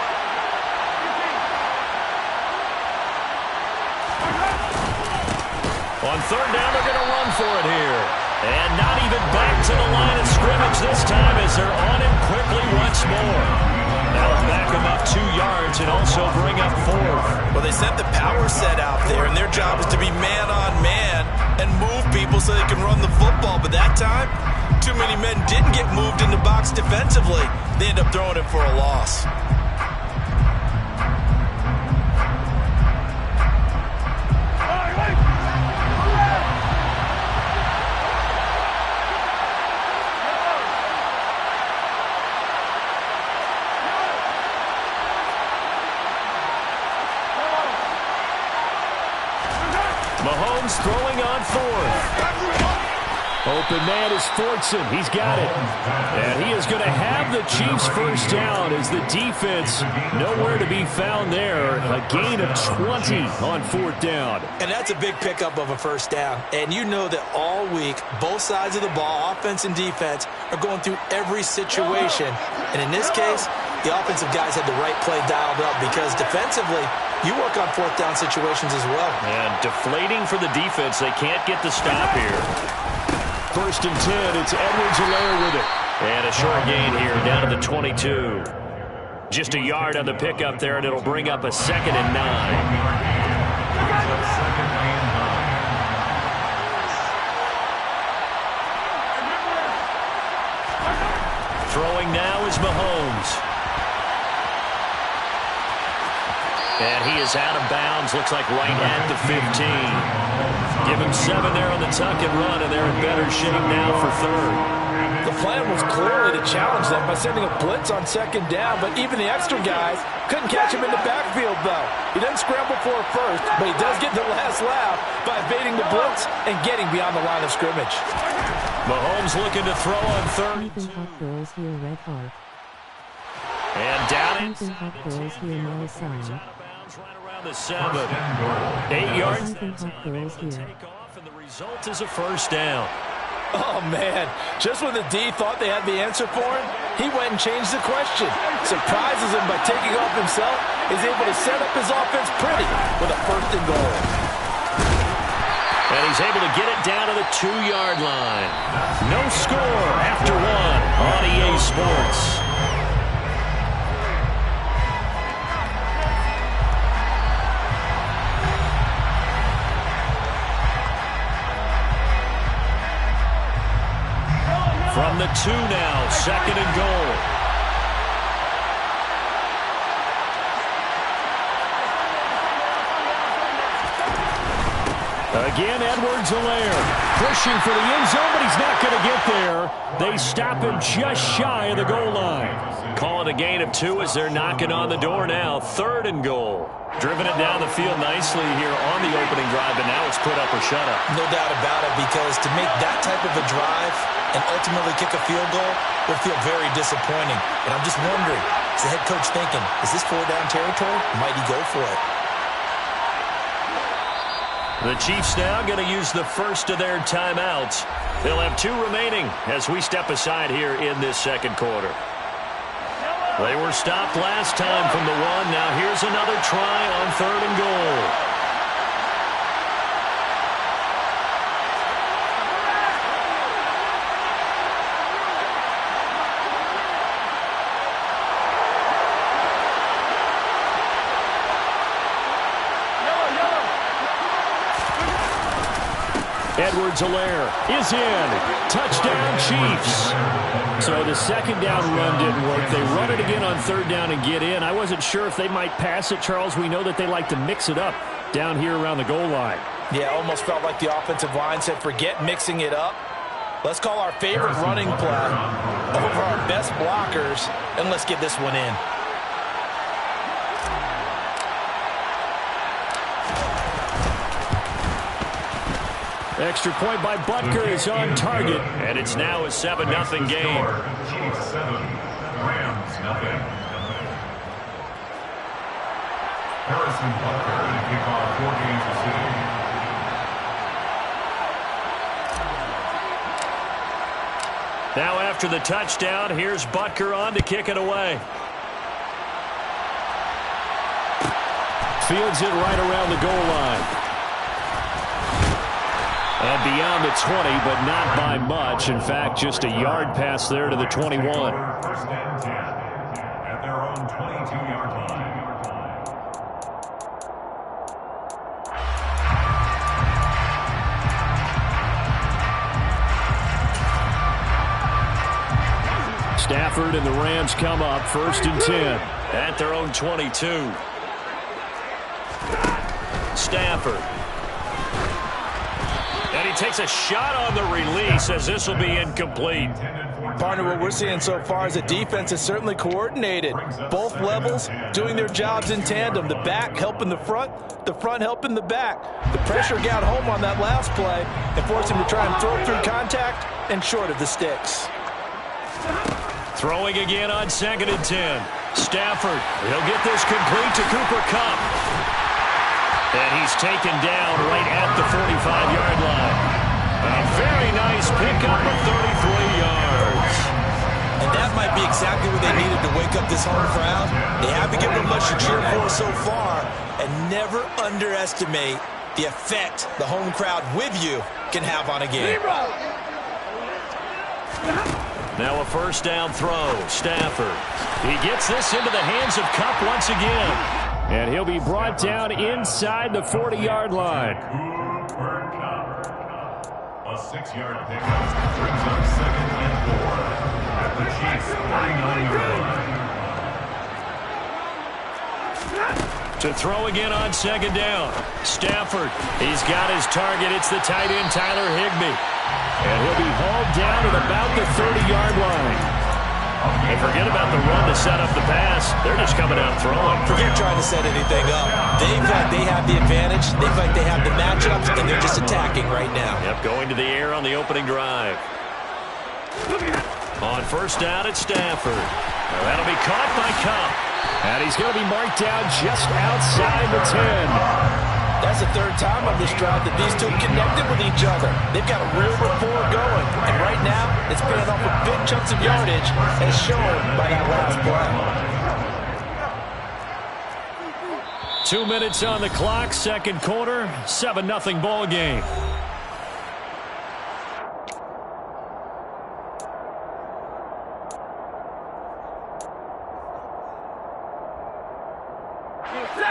On 3rd down, they're going to run for it here. And not even back to the line of scrimmage this time as they're on him quickly once more. That'll back him up 2 yards and also bring up 4th. Well, they sent the power set out there, and their job is to be man-on-man and move people so they can run the football. But that time, too many men didn't get moved in the box defensively. They end up throwing him for a loss. Mahomes throwing on 4th. Open man is Fortson. He's got it. And he is going to have the Chiefs 1st down as the defense nowhere to be found there. A gain of 20 on 4th down. And that's a big pickup of a 1st down. And you know that all week, both sides of the ball, offense and defense, are going through every situation. And in this case, the offensive guys had the right play dialed up because defensively, you work on 4th down situations as well. And deflating for the defense. They can't get the stop here. 1st and 10. It's Edwards-Helaire with it. And a short gain here down to the 22. Just a yard on the pickup there, and it'll bring up a 2nd and 9. Throwing now is Mahomes. And he is out of bounds, looks like right at the 15. Give him 7 there on the tuck and run, and they're in better shape now for 3rd. The plan was clearly to challenge them by sending a blitz on 2nd down, but even the extra guys couldn't catch him in the backfield, though. He doesn't scramble for a first, but he does get the last laugh by evading the blitz and getting beyond the line of scrimmage. Mahomes looking to throw on 3rd. And down it. Right around the 7. 8 yards. half, and the result is a first down. Oh, man. Just when the D thought they had the answer for him, he went and changed the question. Surprises him by taking off himself. He's able to set up his offense pretty with a 1st and goal. And he's able to get it down to the 2-yard line. No score after 1 on EA Sports. From the 2 now, 2nd and goal. Again, Edwards-Helaire pushing for the end zone, but he's not going to get there. They stop him just shy of the goal line. Call it a gain of 2 as they're knocking on the door now. 3rd and goal. Driven it down the field nicely here on the opening drive, but now it's put up or shut up. No doubt about it, because to make that type of a drive and ultimately kick a field goal will feel very disappointing. And I'm just wondering, is the head coach thinking, is this 4-down territory? Might he go for it? The Chiefs now going to use the first of their timeouts. They'll have 2 remaining as we step aside here in this 2nd quarter. They were stopped last time from the 1. Now here's another try on 3rd and goal. Edwards-Helaire is in. Touchdown, Chiefs. So the 2nd down run didn't work. They run it again on 3rd down and get in. I wasn't sure if they might pass it, Charles. We know that they like to mix it up down here around the goal line. Yeah, almost felt like the offensive line said, forget mixing it up. Let's call our favorite running play over our best blockers, and let's get this one in. Extra point by Butker is on target. And it's now a 7-0 game. Chiefs 7, Rams 0. Harrison Butker to kick off for Kansas City. Now after the touchdown, here's Butker on to kick it away. Fields it right around the goal line. And beyond the 20, but not by much. In fact, just a yard pass there to the 21. 1st and 10 at their own 22-yard line. Stafford and the Rams come up 1st and 10. At their own 22. Stafford. And he takes a shot on the release as this will be incomplete. Partner, what we're seeing so far is the defense is certainly coordinated. Both levels doing their jobs in tandem. The back helping the front helping the back. The pressure got home on that last play and forced him to try and throw through contact and short of the sticks. Throwing again on 2nd and 10. Stafford, he'll get this complete to Cooper Kupp. And he's taken down right at the 45-yard line. A very nice pickup of 33 yards. And that might be exactly what they needed to wake up this home crowd. They haven't given them much to cheer for so far. And never underestimate the effect the home crowd with you can have on a game. Now a 1st down throw. Stafford. He gets this into the hands of Kupp once again. And he'll be brought down inside the 40-yard line. Cooper Kupp. A 6-yard pickup brings up 2nd and 4 at the Chiefs' 39-yard line. To throw again on 2nd down. Stafford. He's got his target. It's the tight end, Tyler Higbee. And he'll be hauled down at about the 30-yard line. And forget about the run to set up the pass. They're just coming out throwing. Forget trying to set anything up. They feel like they have the advantage. They feel like they have the matchups, and they're just attacking right now. Yep, going to the air on the opening drive. On 1st down at Stafford. Now that'll be caught by Kupp. And he's going to be marked down just outside the 10. That's the third time on this drive that these two connected with each other. They've got a real rapport going. And right now, it's paying off with big chunks of yardage, as shown by that last play. 2 minutes on the clock, second quarter, 7-0 ball game.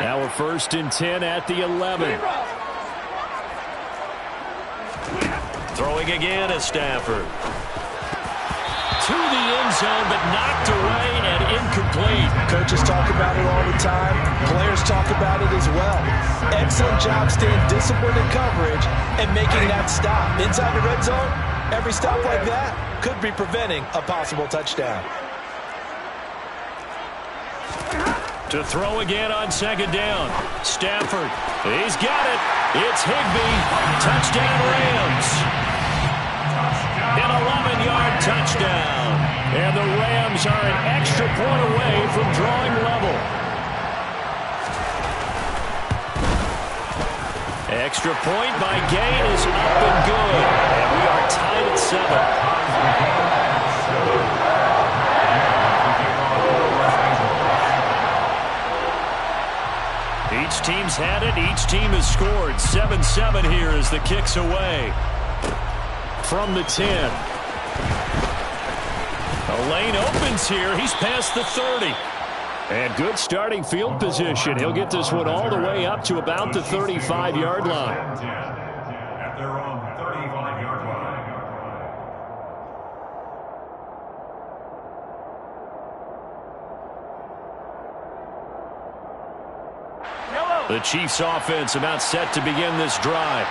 Now we're 1st and 10 at the 11. Throwing again is Stafford. To the end zone, but knocked away and incomplete. Coaches talk about it all the time. Players talk about it as well. Excellent job staying disciplined in coverage and making that stop. Inside the red zone, every stop like that could be preventing a possible touchdown. To throw again on 2nd down. Stafford. He's got it. It's Higbee. Touchdown Rams. An 11-yard touchdown. And the Rams are an extra point away from drawing level. Extra point by Gay is up and good. And we are tied at 7. Each team's had it. Each team has scored. 7-7 here as the kick's away. From the 10. A lane opens here. He's past the 30. And good starting field position. He'll get this one all the way up to about the 35-yard line. At their own 35-yard line. The Chiefs offense about set to begin this drive.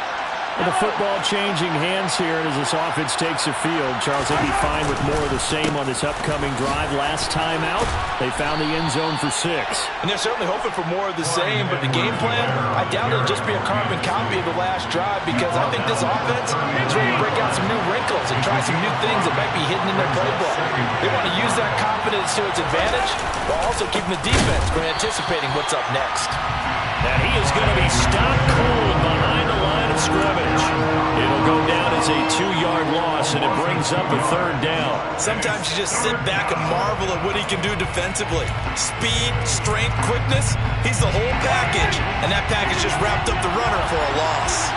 And the football changing hands here as this offense takes the field. Charles, they'll be fine with more of the same on this upcoming drive. Last time out, they found the end zone for 6. And they're certainly hoping for more of the same, but the game plan, I doubt it'll just be a carbon copy of the last drive, because I think this offense is ready to break out some new wrinkles and try some new things that might be hidden in their playbook. They want to use that confidence to its advantage, while also keeping the defense from anticipating what's up next. And he is going to be stopped cold behind the line of scrimmage. It'll go down as a 2-yard loss, and it brings up a 3rd down. Sometimes you just sit back and marvel at what he can do defensively. Speed, strength, quickness, he's the whole package. And that package just wrapped up the runner for a loss.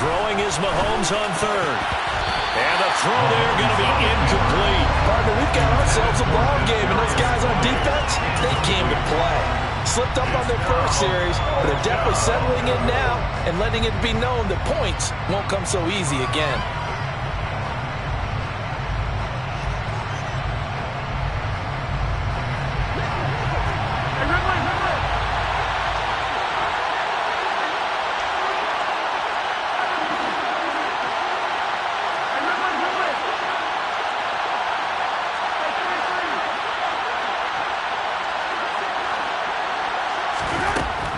Throwing is Mahomes on 3rd. And the throw there going to be incomplete. Partner, we've got ourselves a ball game, and those guys on defense, they came to play. Slipped up on their first series, but they're definitely settling in now and letting it be known that points won't come so easy again.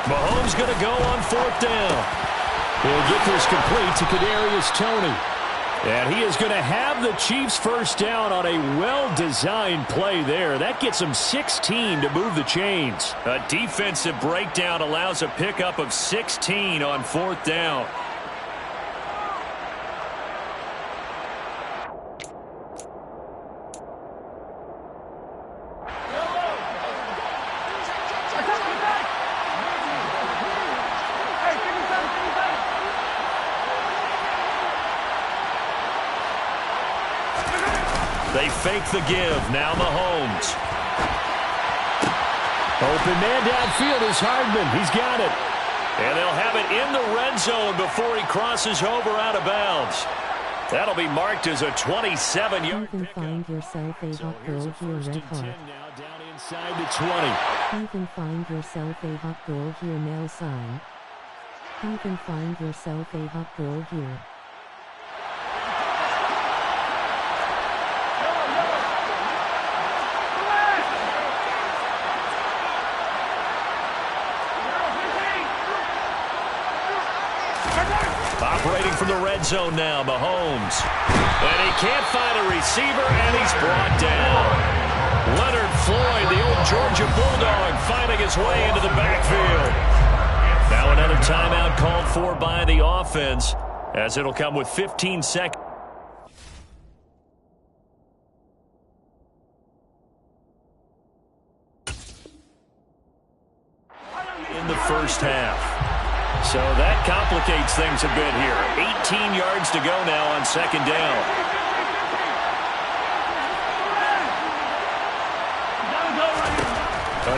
Mahomes going to go on 4th down. He'll get this complete to Kadarius Toney. And he is going to have the Chiefs first down on a well-designed play there. That gets them 16 to move the chains. A defensive breakdown allows a pickup of 16 on 4th down. They fake the give. Now Mahomes. Open man downfield is Hardman. He's got it. And they'll have it in the red zone before he crosses over out of bounds. That'll be marked as a 27-yard You can find yourself a hot goal here, Red Hot. Now down inside the 20. You can find yourself a hot goal here, Nelson. You can find yourself a hot goal here. Operating from the red zone now, Mahomes. And he can't find a receiver, and he's brought down. Leonard Floyd, the old Georgia Bulldog, finding his way into the backfield. Now another timeout called for by the offense, as it'll come with 15 seconds. In the first half. So that complicates things a bit here. 18 yards to go now on second down.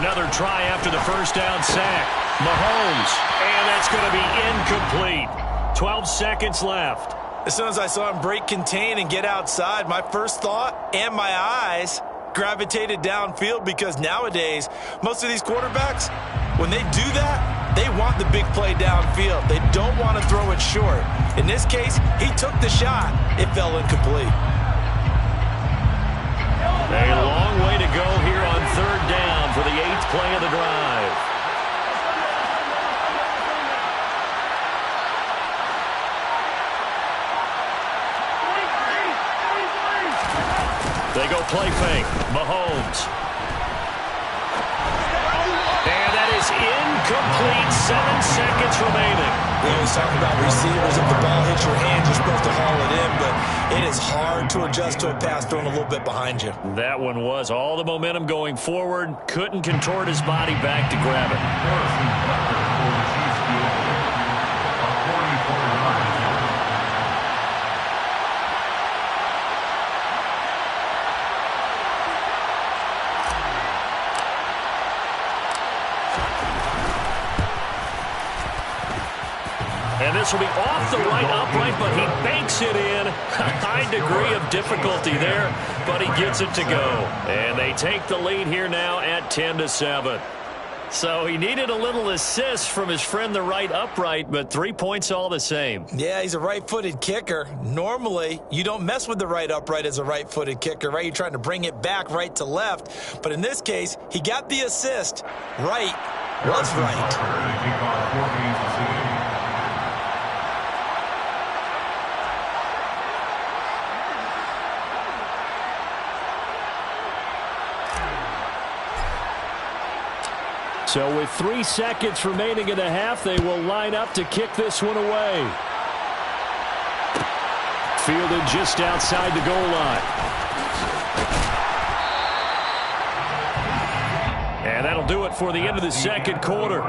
Another try after the first down sack. Mahomes, and that's going to be incomplete. 12 seconds left. As soon as I saw him break contain and get outside, my first thought and my eyes gravitated downfield, because nowadays, most of these quarterbacks, when they do that, they want the big play downfield. They don't want to throw it short. In this case, he took the shot. It fell incomplete. A long way to go here on third down for the 8th play of the drive. They go play fake. Mahomes. And that is incomplete. 7 seconds remaining. We always talk about receivers. If the ball hits your hand, you're supposed to haul it in, but it is hard to adjust to a pass thrown a little bit behind you. That one was all the momentum going forward. Couldn't contort his body back to grab it. And this will be off the right upright, but he banks it in. A high degree of difficulty there, but he gets it to go. And they take the lead here now at 10-7. So he needed a little assist from his friend the right upright, but 3 points all the same. Yeah, he's a right-footed kicker. Normally, you don't mess with the right upright as a right-footed kicker, right? You're trying to bring it back right to left. But in this case, he got the assist. Right was right. So with 3 seconds remaining in the half, they will line up to kick this one away. Fielded just outside the goal line. And that'll do it for the end of the second quarter.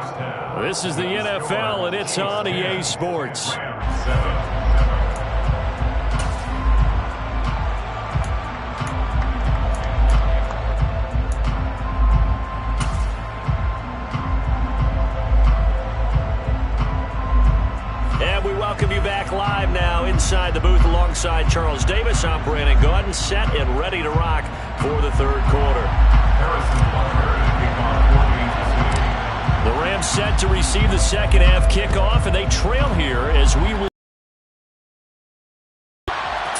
This is the NFL, and it's on EA Sports. Welcome you back live now inside the booth alongside Charles Davis. I'm Brandon Gaudin, set and ready to rock for the third quarter. The Rams set to receive the second half kickoff, and they trail here as we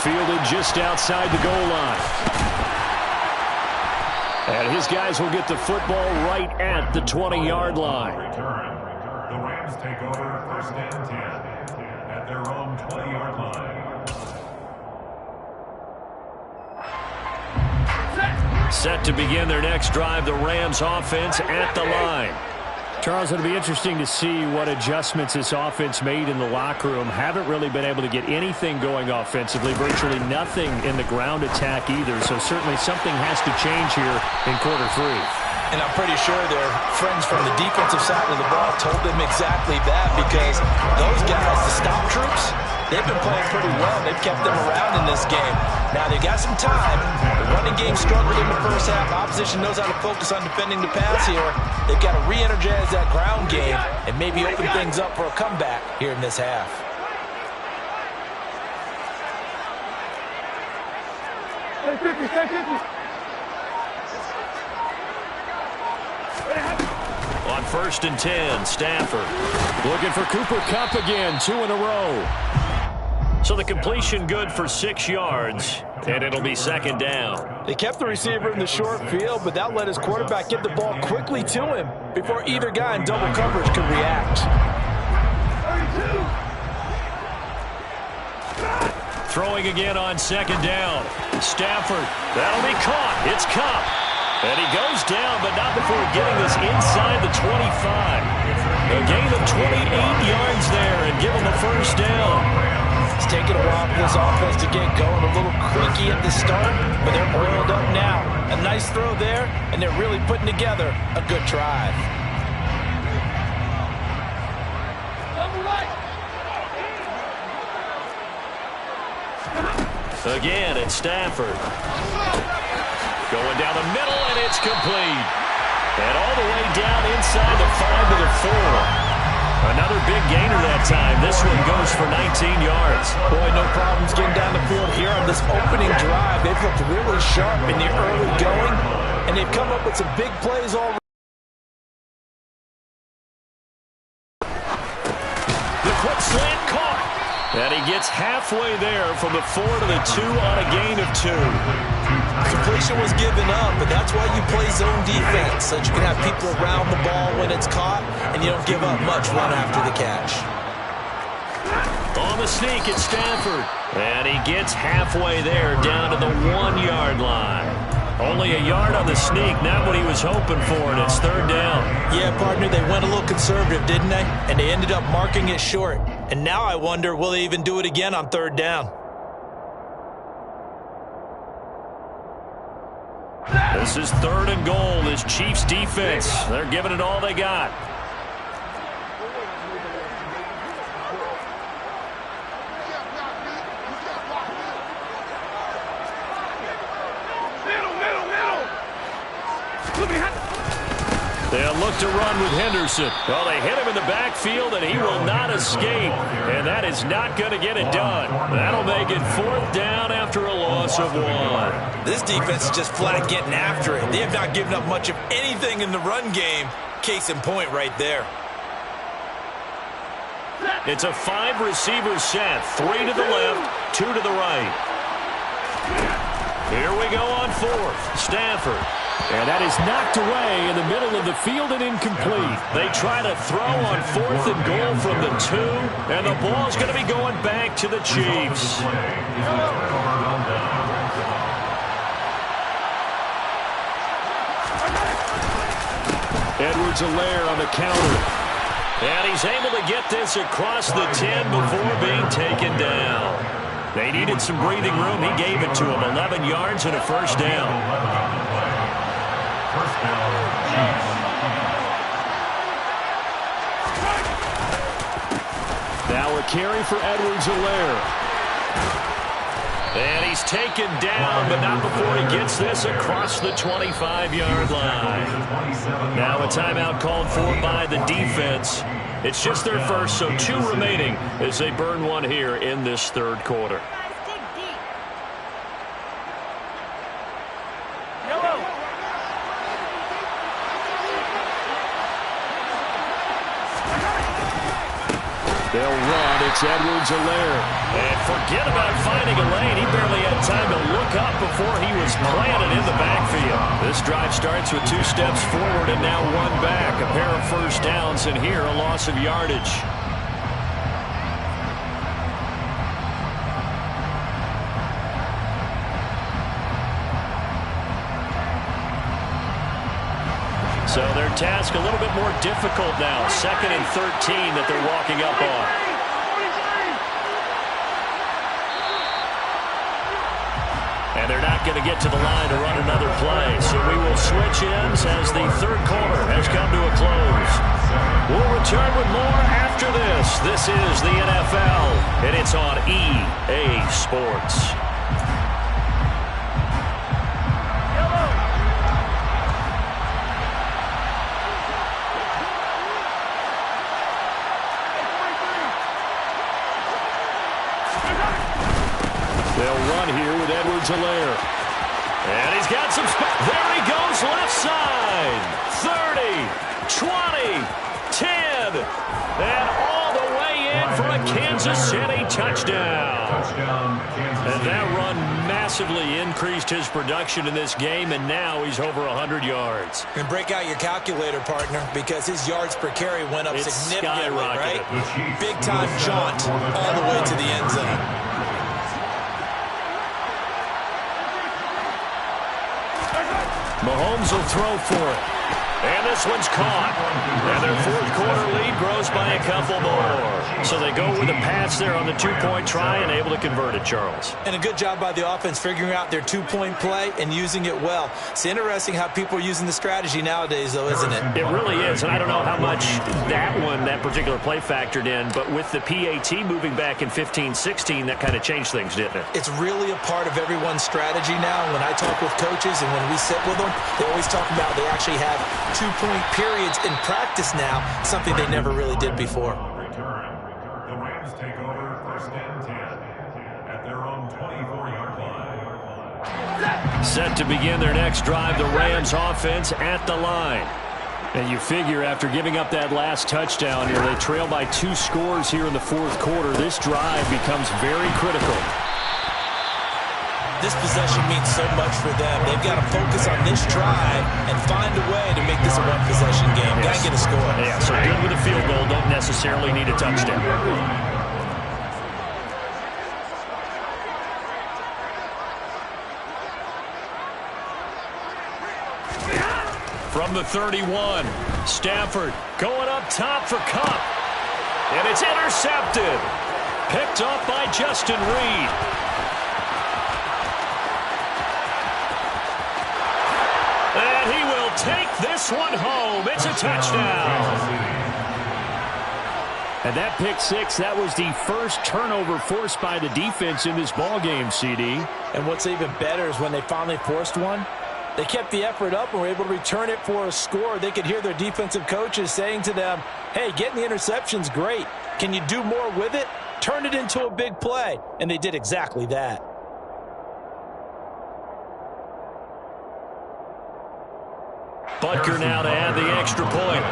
fielded just outside the goal line. And his guys will get the football right at the 20-yard line. The Rams take over first and 10 at their own 20-yard line. Set to begin their next drive, the Rams offense at the line. Charles, it'll be interesting to see what adjustments this offense made in the locker room. Haven't really been able to get anything going offensively, virtually nothing in the ground attack either. So certainly something has to change here in quarter three. And I'm pretty sure their friends from the defensive side of the ball told them exactly that, because those guys, the stop troops, they've been playing pretty well. They've kept them around in this game. Now, they got some time. The running game struggled in the first half. Opposition knows how to focus on defending the pass here. They've got to re-energize that ground game and maybe open things up for a comeback here in this half. On first and 10, Stafford. Looking for Cooper Kupp again, 2 in a row. So the completion good for 6 yards, and it'll be second down. They kept the receiver in the short field, but that let his quarterback get the ball quickly to him before either guy in double coverage could react. Throwing again on second down. Stafford, that'll be caught. It's Kupp. And he goes down, but not before getting this inside the 25. A gain of 28 yards there and give him a first down. It's taken a while for this offense to get going. A little creaky at the start, but they're oiled up now. A nice throw there, and they're really putting together a good drive. Again, it's Stafford. Going down the middle, and it's complete. And all the way down inside the 5 to the 4. Another big gainer that time. This one goes for 19 yards. Boy, no problems getting down the field here on this opening drive. They've looked really sharp in the early going, and they've come up with some big plays already. The quick slant caught. And he gets halfway there from the 4 to the 2 on a gain of 2. Completion was given up, but that's why you play zone defense, so that you can have people around the ball when it's caught, and you don't give up much run after the catch. On the sneak, it's Stafford. And he gets halfway there down to the 1-yard line. Only a yard on the sneak, not what he was hoping for, and it's third down. Yeah, partner, they went a little conservative, didn't they? And they ended up marking it short. And now I wonder, will they even do it again on third down? This is third and goal. This Chiefs defense, they're giving it all they got. They'll look to run with Henderson. Well, they hit him in the backfield, and he will not escape. And that is not going to get it done. That'll make it fourth down after a loss of 1. This defense is just flat getting after it. They have not given up much of anything in the run game. Case in point right there. It's a 5-receiver set. 3 to the left, 2 to the right. Here we go on fourth. Stafford. And that is knocked away in the middle of the field and incomplete. They try to throw on 4th and goal from the 2, and the ball's going to be going back to the Chiefs. Edwards-Helaire on the counter. And he's able to get this across the 10 before being taken down. They needed some breathing room. He gave it to him. 11 yards and a first down. Now a carry for Edwards-Helaire. And he's taken down, but not before he gets this across the 25-yard line. Now a timeout called for by the defense. It's just their first, so 2 remaining as they burn 1 here in this third quarter. They'll run. It's Edwards-Helaire. And forget about finding a lane. He barely had time to look up before he was planted in the backfield. This drive starts with 2 steps forward and now 1 back. A pair of first downs, and here a loss of yardage. So their task a little bit more difficult now. 2nd and 13 that they're walking up on. And they're not going to get to the line to run another play. So we will switch ends as the third quarter has come to a close. We'll return with more after this. This is the NFL, and it's on EA Sports. They'll run here with Edwards-Helaire. And he's got some space. There he goes, left side. 30, 20, 10. And all the way in for a Kansas City touchdown. And that run massively increased his production in this game, and now he's over 100 yards. And break out your calculator, partner, because his yards per carry went up significantly, right? Big-time jaunt all the way to the end zone. Mahomes will throw for it. And this one's caught. And their fourth quarter lead grows by a couple more. So they go with a pass there on the two-point try and able to convert it, Charles. And a good job by the offense figuring out their two-point play and using it well. It's interesting how people are using the strategy nowadays, though, isn't it? It really is. And I don't know how much that particular play factored in. But with the PAT moving back in 15-16, that kind of changed things, didn't it? It's really a part of everyone's strategy now. When I talk with coaches and when we sit with them, they always talk about they actually have two-point periods in practice now, something they never really did before. The Rams take over first and 10 at their own 24-yard line. Set to begin their next drive, the Rams offense at the line. And you figure after giving up that last touchdown, they trail by 2 scores here in the fourth quarter. This drive becomes very critical. This possession means so much for them. They've got to focus on this drive and find a way to make this a one-possession game. Got to get a score. Yeah, so good with a field goal. Don't necessarily need a touchdown. From the 31, Stafford going up top for Kupp. And it's intercepted. Picked up by Justin Reed. And he will take this one home. It's a touchdown. And that pick six, that was the first turnover forced by the defense in this ballgame, CD. And what's even better is when they finally forced one, they kept the effort up and were able to return it for a score. They could hear their defensive coaches saying to them, hey, getting the interception's great. Can you do more with it? Turn it into a big play. And they did exactly that. Butker now to add the extra point.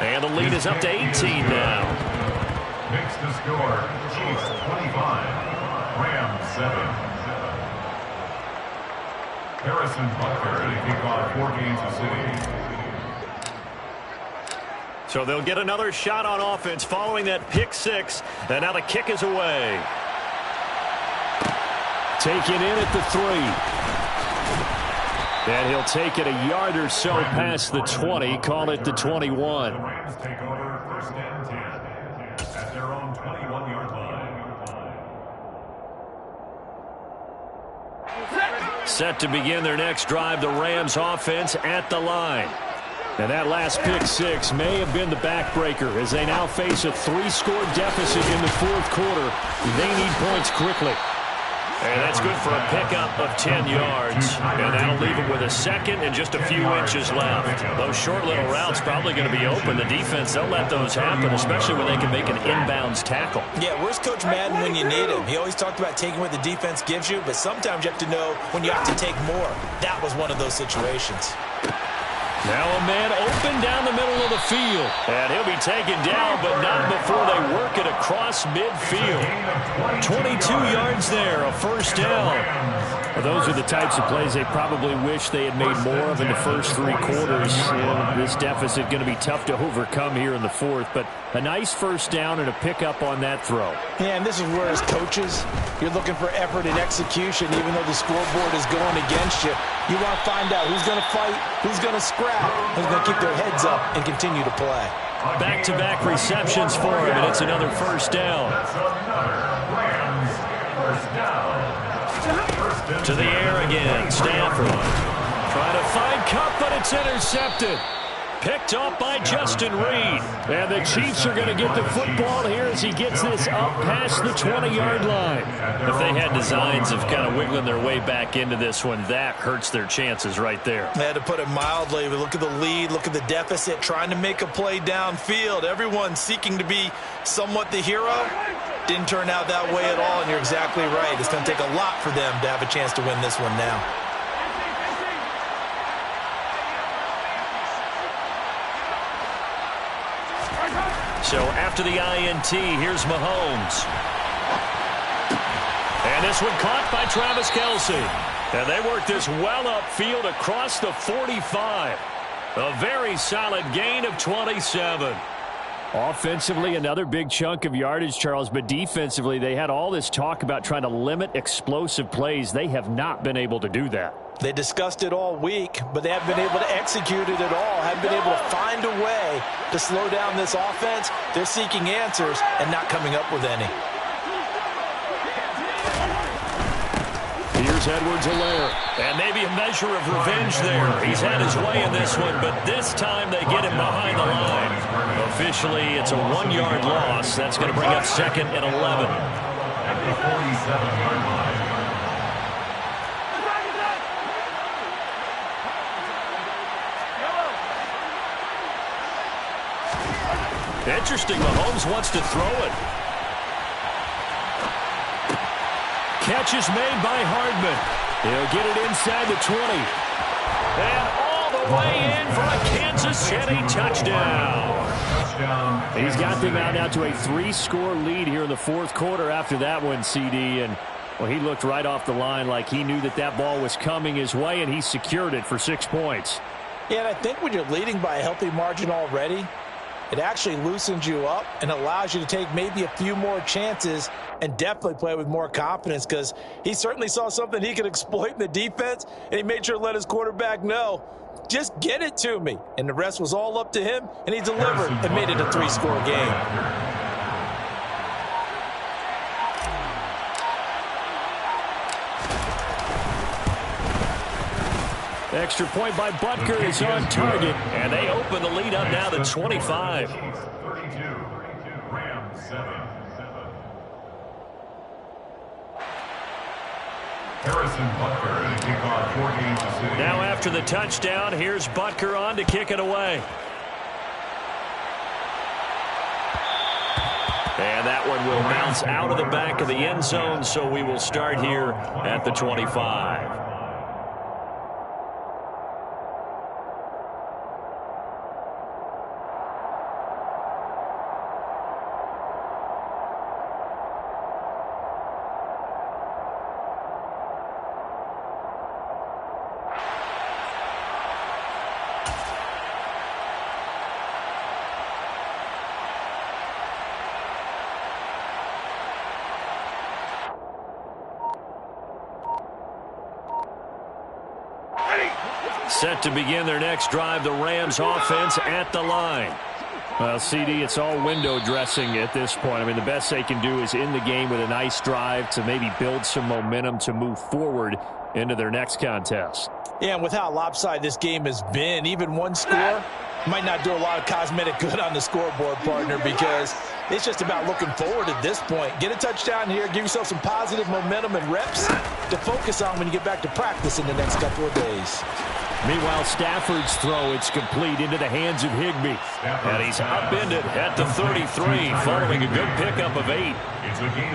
And the lead is up to 18 now. Makes the score, Chiefs 25, Rams 7. Harrison Butker to kick off 4 Kansas City. So they'll get another shot on offense following that pick six. And now the kick is away. Taken in at the 3. And he'll take it a yard or so past the 20. Call it the 21. The Rams take over first and 10 at their own 21-yard line. Set to begin their next drive, the Rams offense at the line. And that last pick six may have been the backbreaker as they now face a 3-score deficit in the fourth quarter. They need points quickly. And that's good for a pickup of 10 yards. And that'll leave them with a second and just a few inches left. Those short little routes probably going to be open. The defense, they'll let those happen, especially when they can make an inbounds tackle. Yeah, where's Coach Madden when you need him? He always talked about taking what the defense gives you, but sometimes you have to know when you have to take more. That was one of those situations. Now a man open down the middle of the field. And he'll be taken down, but not before they work it across midfield. 22 yards there, a first down. Well, those are the types of plays they probably wish they had made more of in the first 3 quarters. This deficit going to be tough to overcome here in the fourth, but a nice first down and a pickup on that throw. Yeah, and this is where, as coaches, you're looking for effort and execution, even though the scoreboard is going against you. You want to find out who's going to fight, who's going to scrap, who's going to keep their heads up and continue to play. Back-to-back receptions for him, and it's another first down. That's another Rams first down. To the air again, Stafford. Trying to find Kupp, but it's intercepted. Picked off by Justin Reed. And the Chiefs are going to get the football here as he gets this up past the 20-yard line. If they had designs of kind of wiggling their way back into this one, that hurts their chances right there. They had to put it mildly. But look at the lead, look at the deficit, trying to make a play downfield. Everyone seeking to be somewhat the hero. Didn't turn out that way at all, and you're exactly right. It's going to take a lot for them to have a chance to win this one now. So after the INT, here's Mahomes. And this one caught by Travis Kelce. And they work this well upfield across the 45. A very solid gain of 27. Offensively, another big chunk of yardage, Charles, but defensively, they had all this talk about trying to limit explosive plays. They have not been able to do that. They discussed it all week, but they haven't been able to execute it at all, haven't been able to find a way to slow down this offense. They're seeking answers and not coming up with any. Here's Edwards-Helaire. And maybe a measure of revenge there. He's had his way in this one, but this time they get him behind the line. Officially, it's a 1-yard loss. That's going to bring up 2nd and 11. At the 47-yard line. Interesting, Mahomes wants to throw it. Catch is made by Hardman. He'll get it inside the 20. And all the way in for a Kansas City touchdown. He's got them out now to a 3-score lead here in the 4th quarter after that one, CD. And, well, he looked right off the line like he knew that that ball was coming his way, and he secured it for 6 points. Yeah, and I think when you're leading by a healthy margin already, it actually loosens you up and allows you to take maybe a few more chances and definitely play with more confidence, because he certainly saw something he could exploit in the defense, and he made sure to let his quarterback know, just get it to me. And the rest was all up to him, and he delivered and made it a 3-score game. Extra point by Butker is on target. And they open the lead up now to 25. 32, Rams 7. Harrison Butker to kick off for Kansas City. Now after the touchdown, here's Butker on to kick it away. And that one will bounce out of the back of the end zone, so we will start here at the 25. Set to begin their next drive, the Rams offense at the line. Well, CD, it's all window dressing at this point. I mean, the best they can do is in the game with a nice drive to maybe build some momentum to move forward into their next contest. Yeah, and with how lopsided this game has been, even one score might not do a lot of cosmetic good on the scoreboard, partner, because it's just about looking forward at this point. Get a touchdown here, give yourself some positive momentum and reps to focus on when you get back to practice in the next couple of days. Meanwhile, Stafford's throw, it's complete into the hands of Higbee. And he's upended at the 33, following a good pickup of 8.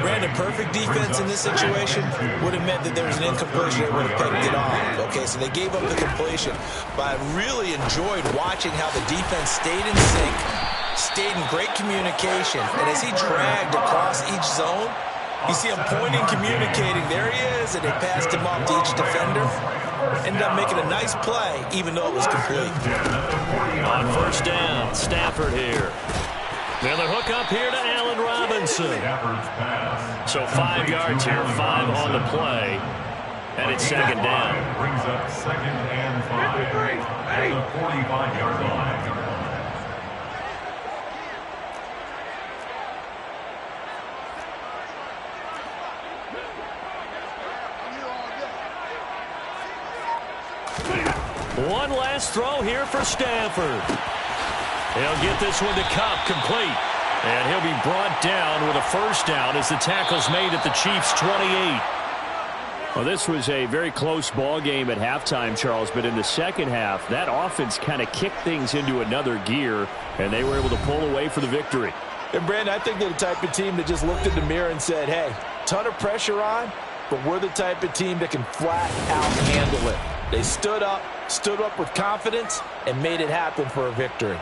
Brandon, perfect defense in this situation would have meant that there was an incompletion that would have picked it off. Okay, so they gave up the completion. But I really enjoyed watching how the defense stayed in sync, stayed in great communication. And as he dragged across each zone, you see him pointing, communicating. There he is, and they passed him off to each defender. Ended up making a nice play, even though it was complete. On first down, Stafford here. Then the hook up here to Allen Robinson. So 5 yards here, 5 on the play. And it's second down. Brings up 2nd and 5 at the 45-yard line. One last throw here for Stafford. He'll get this one to Cup, complete. And he'll be brought down with a first down as the tackle's made at the Chiefs' 28. Well, this was a very close ball game at halftime, Charles, but in the second half, that offense kind of kicked things into another gear, and they were able to pull away for the victory. And, Brandon, I think they're the type of team that just looked in the mirror and said, hey, ton of pressure on, but we're the type of team that can flat out handle it. They stood up with confidence, and made it happen for a victory.